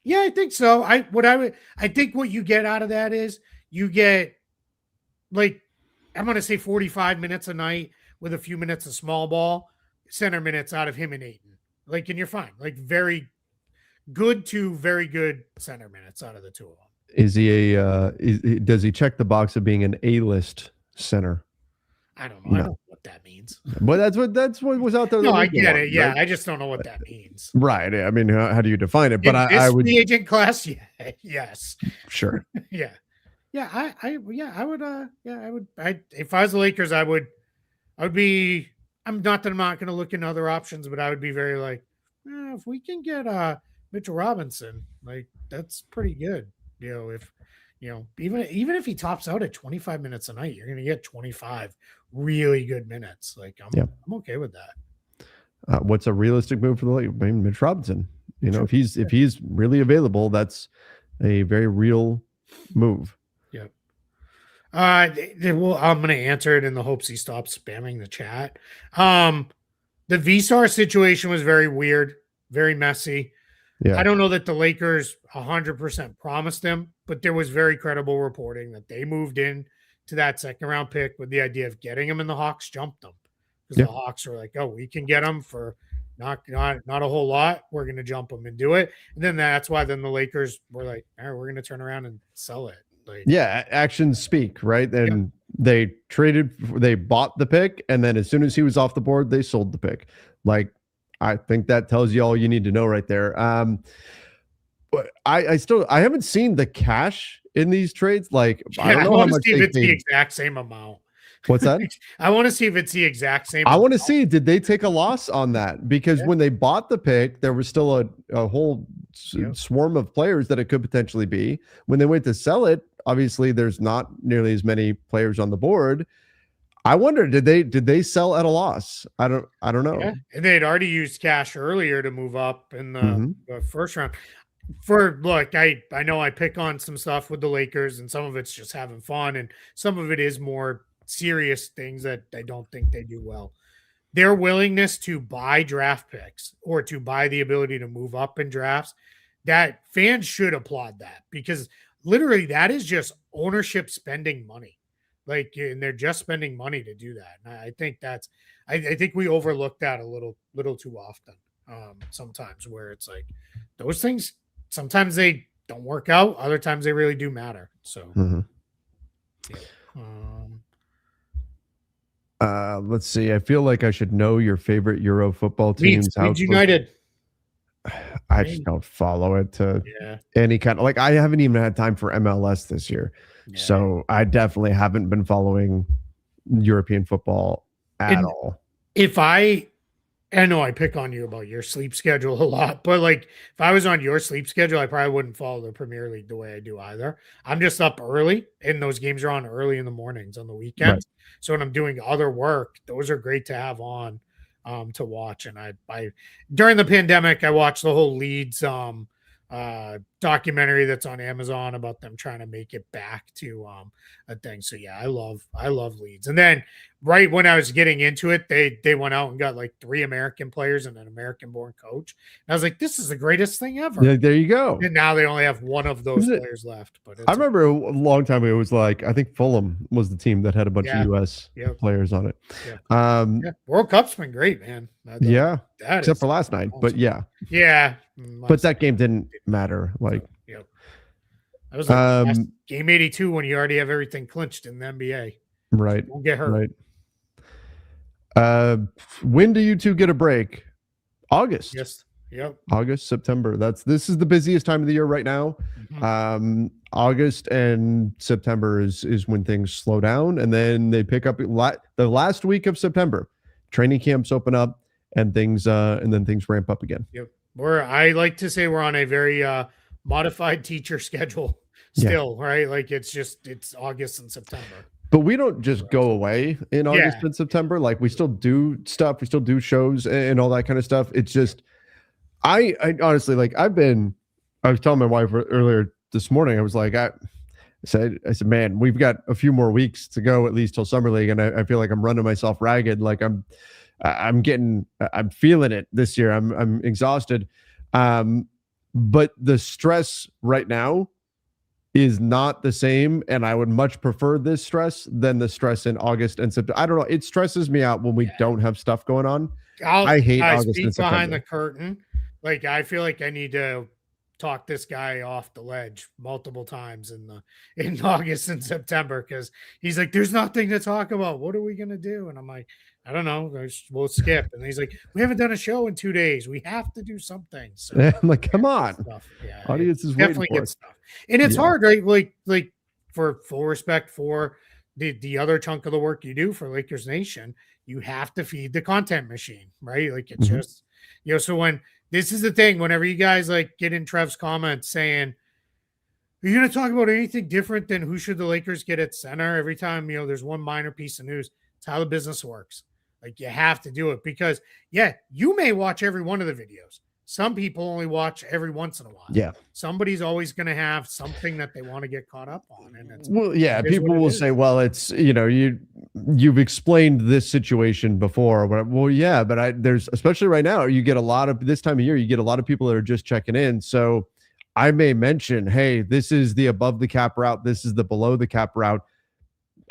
Yeah, I think so. I think what you get out of that is you get, like, I'm going to say 45 minutes a night with a few minutes of small ball center minutes out of him and Ayton. Like, and you're fine. Like, very good to very good center minutes out of the two of them. Is he does he check the box of being an A-list center? I don't know. No. I don't know what that means. But that's what was out there. No, I get it. Yeah, right? I just don't know what that means. Right. I mean, how do you define it? But I would. The agent class, yeah, yes, sure. yeah. I would. If I was the Lakers, I would be. I'm not going to look into other options, but I would be very like, if we can get Mitchell Robinson, like, that's pretty good. Even if he tops out at 25 minutes a night, you're going to get 25 really good minutes. Like, I'm okay with that. What's a realistic move for the Lakers? I mean, Mitch Robinson. If he's really available, that's a very real move. Yep. I'm going to answer it in the hopes he stops spamming the chat. The V-Star situation was very weird, very messy. Yeah. I don't know that the Lakers 100% promised him, but there was very credible reporting that they moved in to that second round pick with the idea of getting him, and the Hawks jumped them because the Hawks were like, oh, we can get him for not a whole lot. We're going to jump him and do it. And then that's why then the Lakers were like, all right, we're going to turn around and sell it. Like, actions speak, right? And they bought the pick, and then as soon as he was off the board, they sold the pick. Like, I think that tells you all you need to know right there. But I haven't seen the cash in these trades. Like, I don't know how much it's the exact same amount. What's that? I want to see if it's the exact same. I want to see, did they take a loss on that? Because when they bought the pick, there was still a whole swarm of players that it could potentially be. When they went to sell it, obviously there's not nearly as many players on the board. I wonder, did they sell at a loss? I don't know. Yeah. And they had already used cash earlier to move up in the first round. I know I pick on some stuff with the Lakers, and some of it's just having fun, and some of it is more serious things that I don't think they do well. Their willingness to buy draft picks or to buy the ability to move up in drafts, that fans should applaud that, because literally that is just ownership spending money. Like, and they're just spending money to do that. And I think I think we overlook that a little too often. Sometimes, where it's like those things, sometimes they don't work out. Other times they really do matter. So, Let's see. I feel like I should know your favorite Euro football teams. Leeds United. I just don't follow it to any kind of, like, I haven't even had time for MLS this year. Yeah. So I definitely haven't been following European football at all. I know I pick on you about your sleep schedule a lot, but like if I was on your sleep schedule, I probably wouldn't follow the Premier League the way I do either. I'm just up early, and those games are on early in the mornings on the weekends. Right. So when I'm doing other work, those are great to have on to watch. And I during the pandemic, I watched the whole Leeds documentary that's on Amazon about them trying to make it back to a thing. So yeah, I love Leeds. And then right when I was getting into it, they went out and got like 3 American players and an American born coach. And I was like, this is the greatest thing ever. Yeah, there you go. And now they only have one of those players left. But I remember a long time ago, it was like, I think Fulham was the team that had a bunch of US players on it. Yeah. World Cup's been great, man. Except for last night, awesome. But yeah. But that game didn't matter. Like, that was like game 82 when you already have everything clinched in the NBA. Right. Won't get hurt. Right. When do you two get a break? August. Yes. Yep. August, September. This is the busiest time of the year right now. Mm-hmm. August and September is when things slow down, and then they pick up the last week of September. Training camps open up, and things and then things ramp up again. Yep. I like to say we're on a very modified teacher schedule still, right? Like it's August and September. But we don't just go away in August and September. Like we still do stuff. We still do shows and all that kind of stuff. It's just, I honestly, like I was telling my wife earlier this morning, I was like, I said, man, we've got a few more weeks to go at least till summer league. And I feel like I'm running myself ragged. Like I'm feeling it this year. I'm exhausted. But the stress right now is not the same, and I would much prefer this stress than the stress in August and September. I don't know. It stresses me out when we don't have stuff going on. I hate August and September. Behind the curtain, like I feel like I need to talk this guy off the ledge multiple times in August and September because he's like, "There's nothing to talk about. What are we gonna do?" And I'm like, I don't know. We'll skip. And he's like, we haven't done a show in 2 days. We have to do something. So I'm like, come on. Audience is definitely waiting for good stuff. And it's hard, right? Like for full respect for the other chunk of the work you do for Lakers Nation, you have to feed the content machine, right? Like it's just, so when this is the thing, whenever you guys like get in Trev's comments saying, are you going to talk about anything different than who should the Lakers get at center every time, there's one minor piece of news? It's how the business works. Like you have to do it because you may watch every one of the videos. Some people only watch every once in a while. Yeah. Somebody's always going to have something that they want to get caught up on. And people will say, well, it's, you've explained this situation before. Well, yeah, but there's, especially right now, you get a lot of this time of year, you get a lot of people that are just checking in. So I may mention, hey, this is the above the cap route. This is the below the cap route.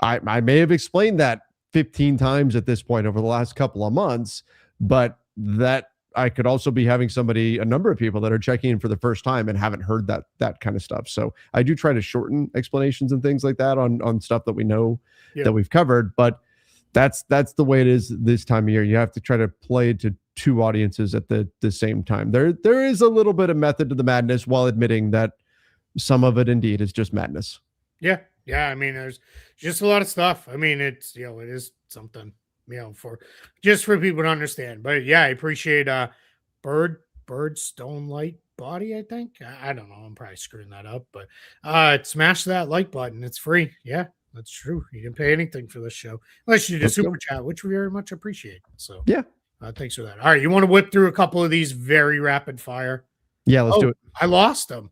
I may have explained that 15 times at this point over the last couple of months, but that I could also be having a number of people that are checking in for the first time and haven't heard that kind of stuff. So I do try to shorten explanations and things like that on stuff that we know that we've covered, but that's the way it is this time of year. You have to try to play to 2 audiences at the same time. There is a little bit of method to the madness while admitting that some of it indeed is just madness. Yeah. I mean, there's just a lot of stuff. I mean, it's, it is something, for people to understand. But I appreciate Bird Stone Light Body, I think. I don't know. I'm probably screwing that up, but smash that like button. It's free. Yeah, that's true. You didn't pay anything for this show unless you did a super chat, which we very much appreciate. So thanks for that. All right, you want to whip through a couple of these very rapid fire? Yeah, let's do it. I lost them.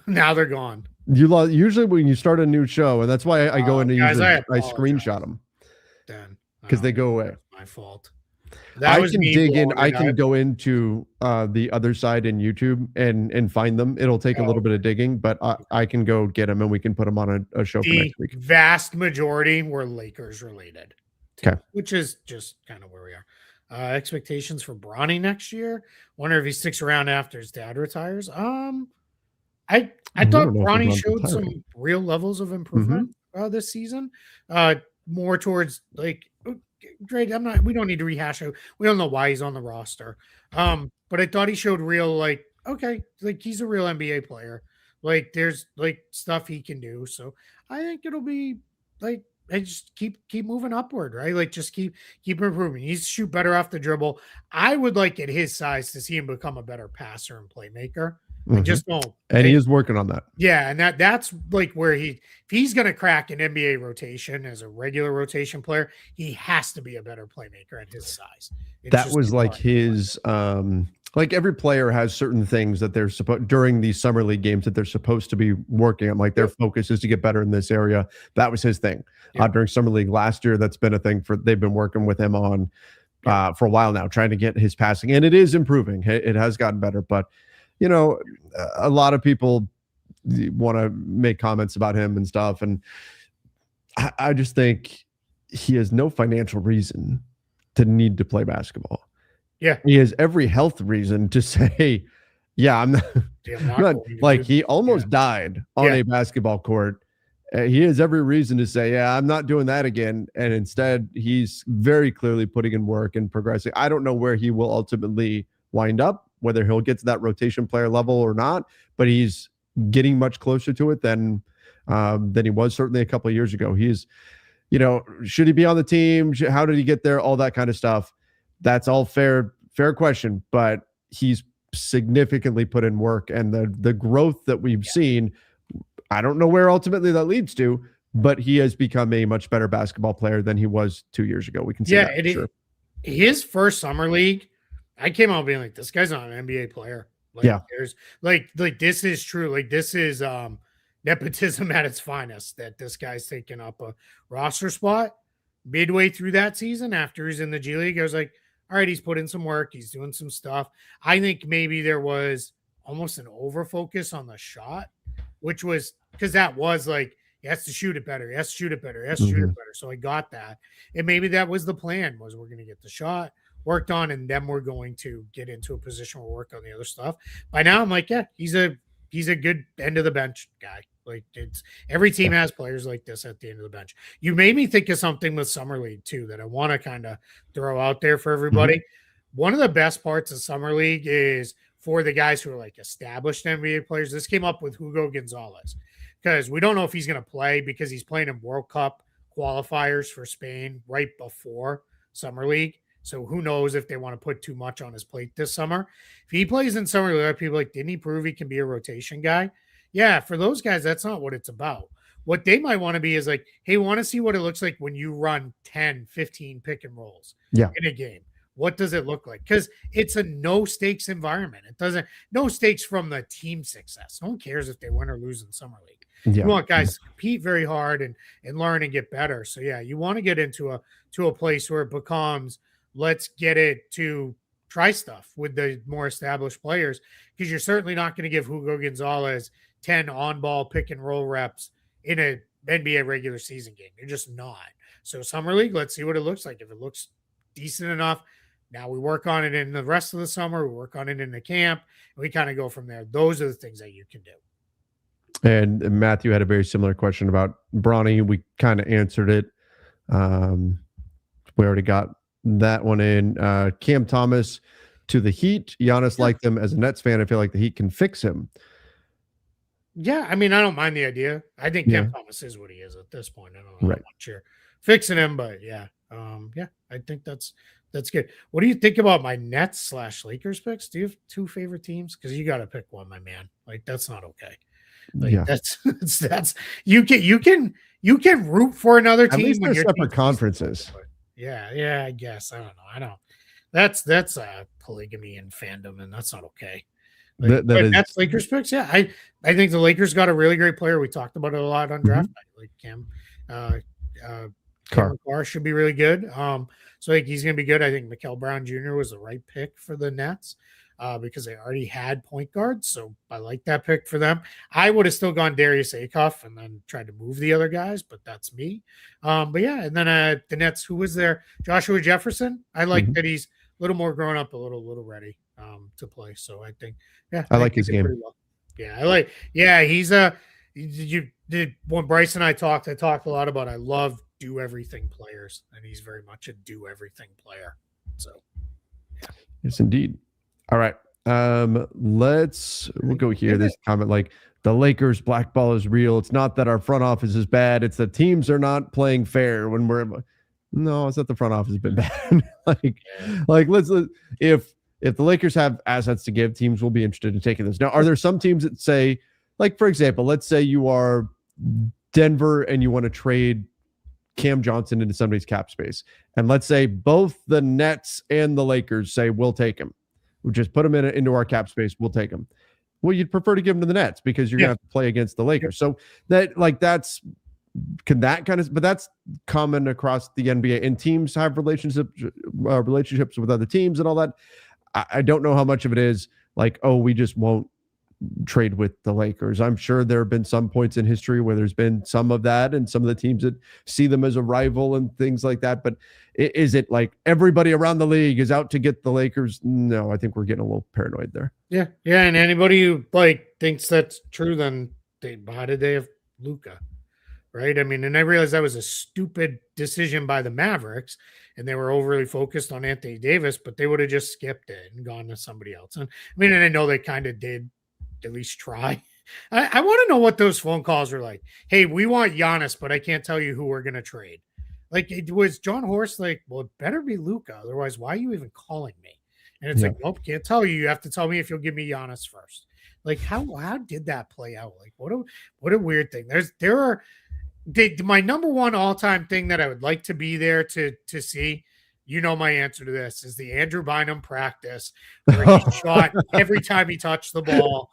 Now they're gone. You lost usually when you start a new show, and that's why I go into I screenshot them because they go away. My fault. I can dig in. I can go into the other side in YouTube and find them. It'll take a little bit of digging, but I can go get them and we can put them on a show for next week. Vast majority were Lakers related. Okay, which is just kind of where we are. Expectations for Bronny next year. Wonder if he sticks around after his dad retires. I thought Bronny showed some real levels of improvement this season. more towards like great. We don't need to rehash it. We don't know why he's on the roster. But I thought he showed real like okay, like he's a real NBA player. Like there's like stuff he can do. So I think it'll be like and just keep moving upward, right? Like just keep improving. He needs to shoot better off the dribble. I would like at his size to see him become a better passer and playmaker. I just don't. And he is working on that. Yeah, and that's like where if he's going to crack an NBA rotation as a regular rotation player, he has to be a better playmaker at his size. That was like his like every player has certain things that they're supposed during these summer league games that they're supposed to be working on. Like their focus is to get better in this area. That was his thing during summer league last year. That's been a thing they've been working with him on for a while now, trying to get his passing, and it is improving. It has gotten better, but you know, a lot of people want to make comments about him and stuff, and I just think he has no financial reason to need to play basketball. Yeah, he has every health reason to say, "Yeah, I'm not like he almost died on a basketball court." He has every reason to say, "Yeah, I'm not doing that again." And instead, he's very clearly putting in work and progressing. I don't know where he will ultimately wind up, whether he'll get to that rotation player level or not, but he's getting much closer to it than he was certainly a couple of years ago. He's, you know, should he be on the team? How did he get there? All that kind of stuff. That's all fair question, but he's significantly put in work, and the growth that we've seen, I don't know where ultimately that leads to, but he has become a much better basketball player than he was 2 years ago. We can see that. Sure. His first summer league, I came out being like, this guy's not an NBA player. Like, there's like this is true. Like this is nepotism at its finest that this guy's taking up a roster spot midway through that season after he's in the G League. I was like, all right, he's put in some work. He's doing some stuff. I think maybe there was almost an over focus on the shot, which was because that was like, he has to shoot it better. He has to shoot it better. He has to shoot it better. So I got that. And maybe that was the plan, was we're going to get the shot worked on, and then we're going to get into a position where we work on the other stuff. By now, I'm like, yeah, he's a good end of the bench guy. Like it's every team has players like this at the end of the bench. You made me think of something with Summer League too that I want to kind of throw out there for everybody. One of the best parts of Summer League is for the guys who are like established NBA players. This came up with Hugo Gonzalez because we don't know if he's going to play because he's playing in World Cup qualifiers for Spain right before Summer League. So who knows if they want to put too much on his plate this summer. If he plays in Summer League, people like, didn't he prove he can be a rotation guy? Yeah, for those guys, that's not what it's about. What they might want to be is like, hey, want to see what it looks like when you run 10, 15 pick and rolls in a game. What does it look like? Because it's a no stakes environment. It doesn't, no stakes from the team success. No one cares if they win or lose in Summer League. You want guys to compete very hard and learn and get better. So yeah, you want to get into a place where it becomes, let's get it to try stuff with the more established players, because you're certainly not going to give Hugo Gonzalez 10 on-ball pick and roll reps in an NBA regular season game. You're just not. So Summer League, let's see what it looks like. If it looks decent enough, now we work on it in the rest of the summer. We work on it in the camp, and we kind of go from there. Those are the things that you can do. And Matthew had a very similar question about Bronny. We kind of answered it. We already got that one in. Cam Thomas to the Heat. Giannis liked him. As a Nets fan, I feel like the Heat can fix him. Yeah, I mean, I don't mind the idea. I think Cam Thomas is what he is at this point. I don't know how much you're fixing him, but I think that's good. What do you think about my Nets / Lakers picks? Do you have two favorite teams? Because you got to pick one, my man. Like that's not okay. Like that's you can root for another team. At least they're separate conferences. Yeah, I guess. I don't know. That's polygamy and fandom, and that's not okay. Like, that's Lakers picks. Yeah, I think the Lakers got a really great player. We talked about it a lot on draft night. Like Cam Carr should be really good. So I think he's going to be good. I think Mikal Brown Jr. was the right pick for the Nets because they already had point guards. So I like that pick for them. I would have still gone Darius Acuff and then tried to move the other guys, but that's me. But yeah, and then the Nets, who was there? Joshua Jefferson. I like that he's a little more grown up, a little ready to play. So I think, I like his game. Well. Yeah, he's when Bryce and I talked a lot about, I love do everything players, and he's very much a do everything player. So, yeah. Yes, indeed. All right. We'll go here. This comment, like, the Lakers blackball is real. It's not that our front office is bad. It's that teams are not playing fair when no, it's not the front office has been bad. If the Lakers have assets to give, teams will be interested in taking this. Now, are there some teams that say, like, for example, let's say you are Denver and you want to trade Cam Johnson into somebody's cap space. And let's say both the Nets and the Lakers say, we'll take him. We'll just put him into our cap space. We'll take him. Well, you'd prefer to give him to the Nets because you're going to have to play against the Lakers. So but that's common across the NBA, and teams have relationships with other teams and all that. I don't know how much of it is like, oh, we just won't trade with the Lakers. I'm sure there have been some points in history where there's been some of that, and some of the teams that see them as a rival and things like that. But is it like everybody around the league is out to get the Lakers? No, I think we're getting a little paranoid there. Yeah. And anybody who thinks that's true, then how did they have Luka? Right. I mean, and I realized that was a stupid decision by the Mavericks, and they were overly focused on Anthony Davis, but they would have just skipped it and gone to somebody else. And I mean, and I know they kind of did at least try. I want to know what those phone calls were like. Hey, we want Giannis, but I can't tell you who we're going to trade. Like, it was John Horst like, well, it better be Luka. Otherwise, why are you even calling me? And it's like, nope, can't tell you. You have to tell me if you'll give me Giannis first. Like, how did that play out? Like, what a weird thing. My number one all-time thing that I would like to be there to see, you know, my answer to this is the Andrew Bynum practice where he shot every time he touched the ball,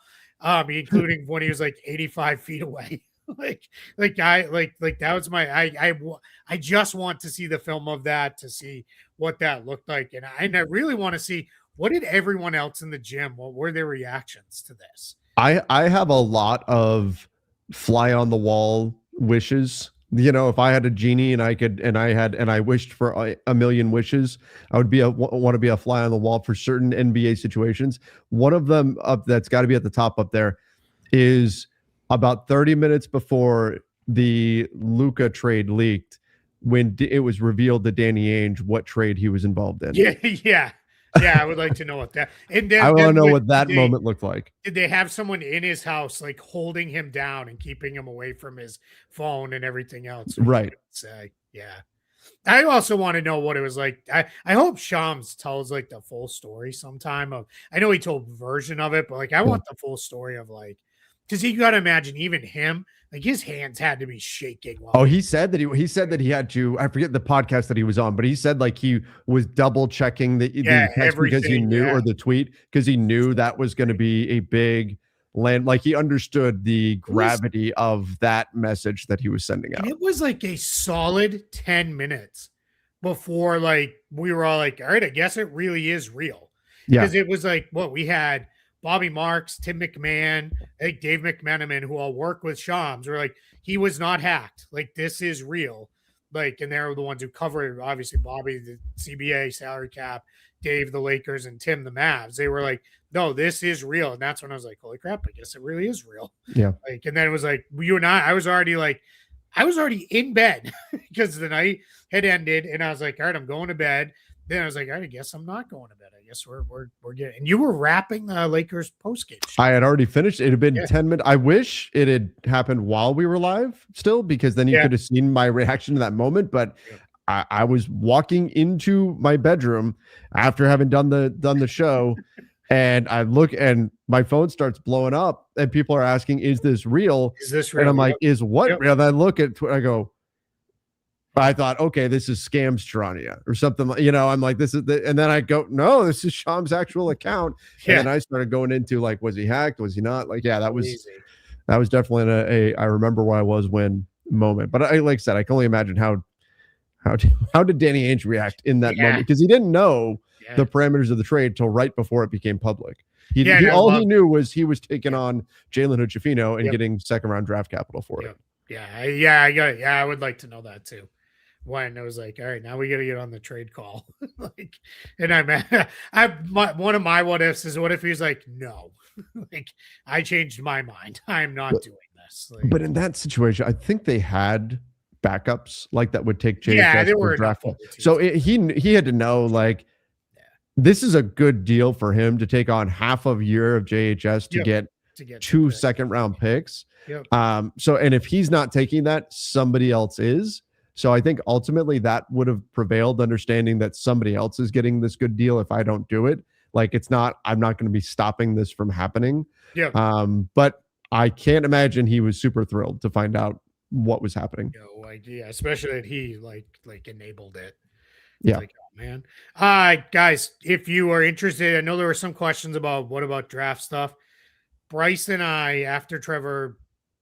including when he was like 85 feet away. That was I just want to see the film of that to see what that looked like. And I really want to see, what did everyone else in the gym, what were their reactions to this? I have a lot of fly on the wall wishes. You know, if I had a genie and I wished for a million wishes, I would want to be a fly on the wall for certain NBA situations. One of them that's got to be at the top up there is about 30 minutes before the Luka trade leaked, when it was revealed to Danny Ainge what trade he was involved in. Yeah, I would like to know what that. And then, I want to know what that moment looked like. Did they have someone in his house like holding him down and keeping him away from his phone and everything else? Right. Say, yeah. I also want to know what it was like. I hope Shams tells like the full story sometime of. I know he told a version of it, but like I want the full story of like, because you got to imagine even him, like his hands had to be shaking. He said that he had to. I forget the podcast that he was on, but he said like he was double checking the text because he knew, or the tweet, because he knew that was going to be a big land. Like he understood the gravity of that message that he was sending out. It was like a solid 10 minutes before like we were all like, all right, I guess it really is real. Yeah, because it was like we had. Bobby Marks, Tim McMahon, I think Dave McMenamin, who all work with Shams, were like, he was not hacked. Like, this is real. Like, and they're the ones who covered, obviously, Bobby, the CBA, salary cap, Dave, the Lakers, and Tim, the Mavs. They were like, no, this is real. And that's when I was like, holy crap, I guess it really is real. Yeah. Like, and then it was like, you and I was already in bed because the night had ended. And I was like, all right, I'm going to bed. Then I was like, I guess I'm not going to bed. I guess we're getting. And you were wrapping the Lakers postgame. I had already finished. It had been 10 minutes. I wish it had happened while we were live still, because then you could have seen my reaction to that moment. But I was walking into my bedroom after having done the show, and I look and my phone starts blowing up, and people are asking, "Is this real? Is this real?" And I'm like, "Is what real?" And I look at Twitter, I go. I thought, okay, this is Scamstrania or something. You know, I'm like, this is and then I go, no, this is Sham's actual account. And then I started going into like, was he hacked? Was he not? Like, that was definitely I remember where I was when moment. But like I said, I can only imagine how did Danny Ainge react in that moment, because he didn't know the parameters of the trade till right before it became public. He knew was he was taking on Jalen Hood-Schifino and getting second round draft capital for it. I would like to know that too. When I was like, all right, now we got to get on the trade call. Like, and one of my what ifs is, what if he's like, no, like I changed my mind. I'm not doing this. Like, but in that situation, I think they had backups like that would take JHS. Yeah, there were draft. enough So he had to know, like, this is a good deal for him to take on half of a year of JHS to get 2 second-round picks. Yep. So, and if he's not taking that, somebody else is. So I think ultimately that would have prevailed, understanding that somebody else is getting this good deal if I don't do it. Like, it's not, I'm not going to be stopping this from happening. Yeah. But I can't imagine he was super thrilled to find out what was happening. No idea, especially that he like enabled it. Yeah. Like, oh man. Guys, if you are interested, I know there were some questions about what about draft stuff. Bryce and I, after Trevor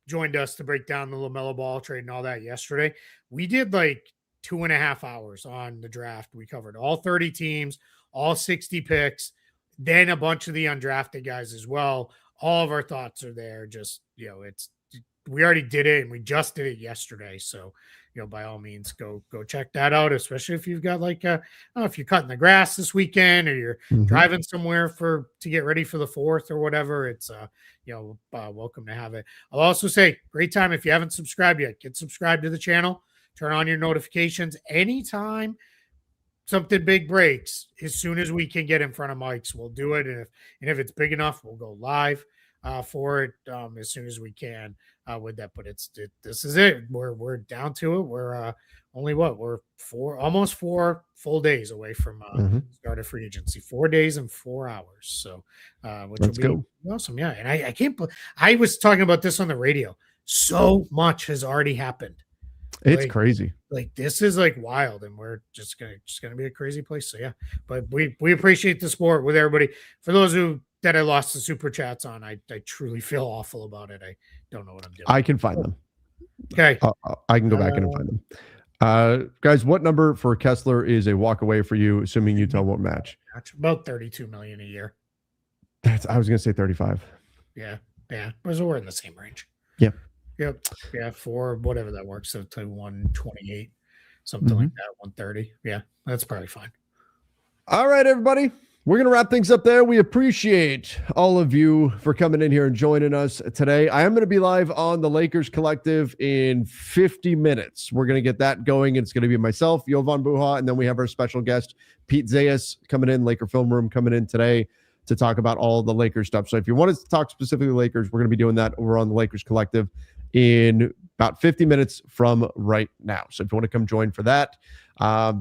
joined us to break down the LaMelo Ball trade and all that yesterday, we did like 2.5 hours on the draft. We covered all 30 teams, all 60 picks, then a bunch of the undrafted guys as well. All of our thoughts are there. Just, we already did it and we just did it yesterday. So, by all means, go check that out, especially if you've got like, if you're cutting the grass this weekend or you're driving somewhere to get ready for the 4th or whatever. It's, welcome to have it. I'll also say, great time. If you haven't subscribed yet, get subscribed to the channel, turn on your notifications anytime something big breaks. As soon as we can get in front of mics, we'll do it. And if it's big enough, we'll go live for it as soon as we can with that. But this is it. We're down to it. We're we're almost 4 full days away from start of free agency. 4 days and 4 hours. So which Let's will be awesome. Yeah. And I can't believe I was talking about this on the radio. So much has already happened. It's crazy. Like, this is like wild, and we're just gonna be a crazy place. So yeah, but we appreciate the support with everybody. For those that I lost the super chats on, I truly feel awful about it. I don't know what I'm doing. I can find them. Okay, I can go back in and find them. Guys, what number for Kessler is a walk away for you, assuming Utah won't match? About $32 million a year. I was gonna say 35. Yeah, we're in the same range. Yeah. Yep. Yeah, for whatever that works, so to 128, something like that, 130. Yeah, that's probably fine. All right, everybody. We're going to wrap things up there. We appreciate all of you for coming in here and joining us today. I am going to be live on the Lakers Collective in 50 minutes. We're going to get that going. It's going to be myself, Jovan Buha, and then we have our special guest, Pete Zayas, coming in, Laker Film Room, coming in today to talk about all the Lakers stuff. So if you want us to talk specifically Lakers, we're going to be doing that over on the Lakers Collective in about 50 minutes from right now. So if you want to come join for that,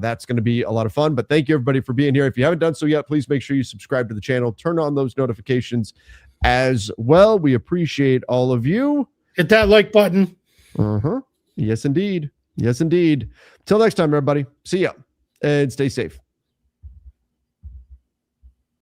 that's going to be a lot of fun. But thank you, everybody, for being here. If you haven't done so yet, please make sure you subscribe to the channel. Turn on those notifications as well. We appreciate all of you. Hit that like button. Yes, indeed. Yes, indeed. Till next time, everybody. See ya and stay safe.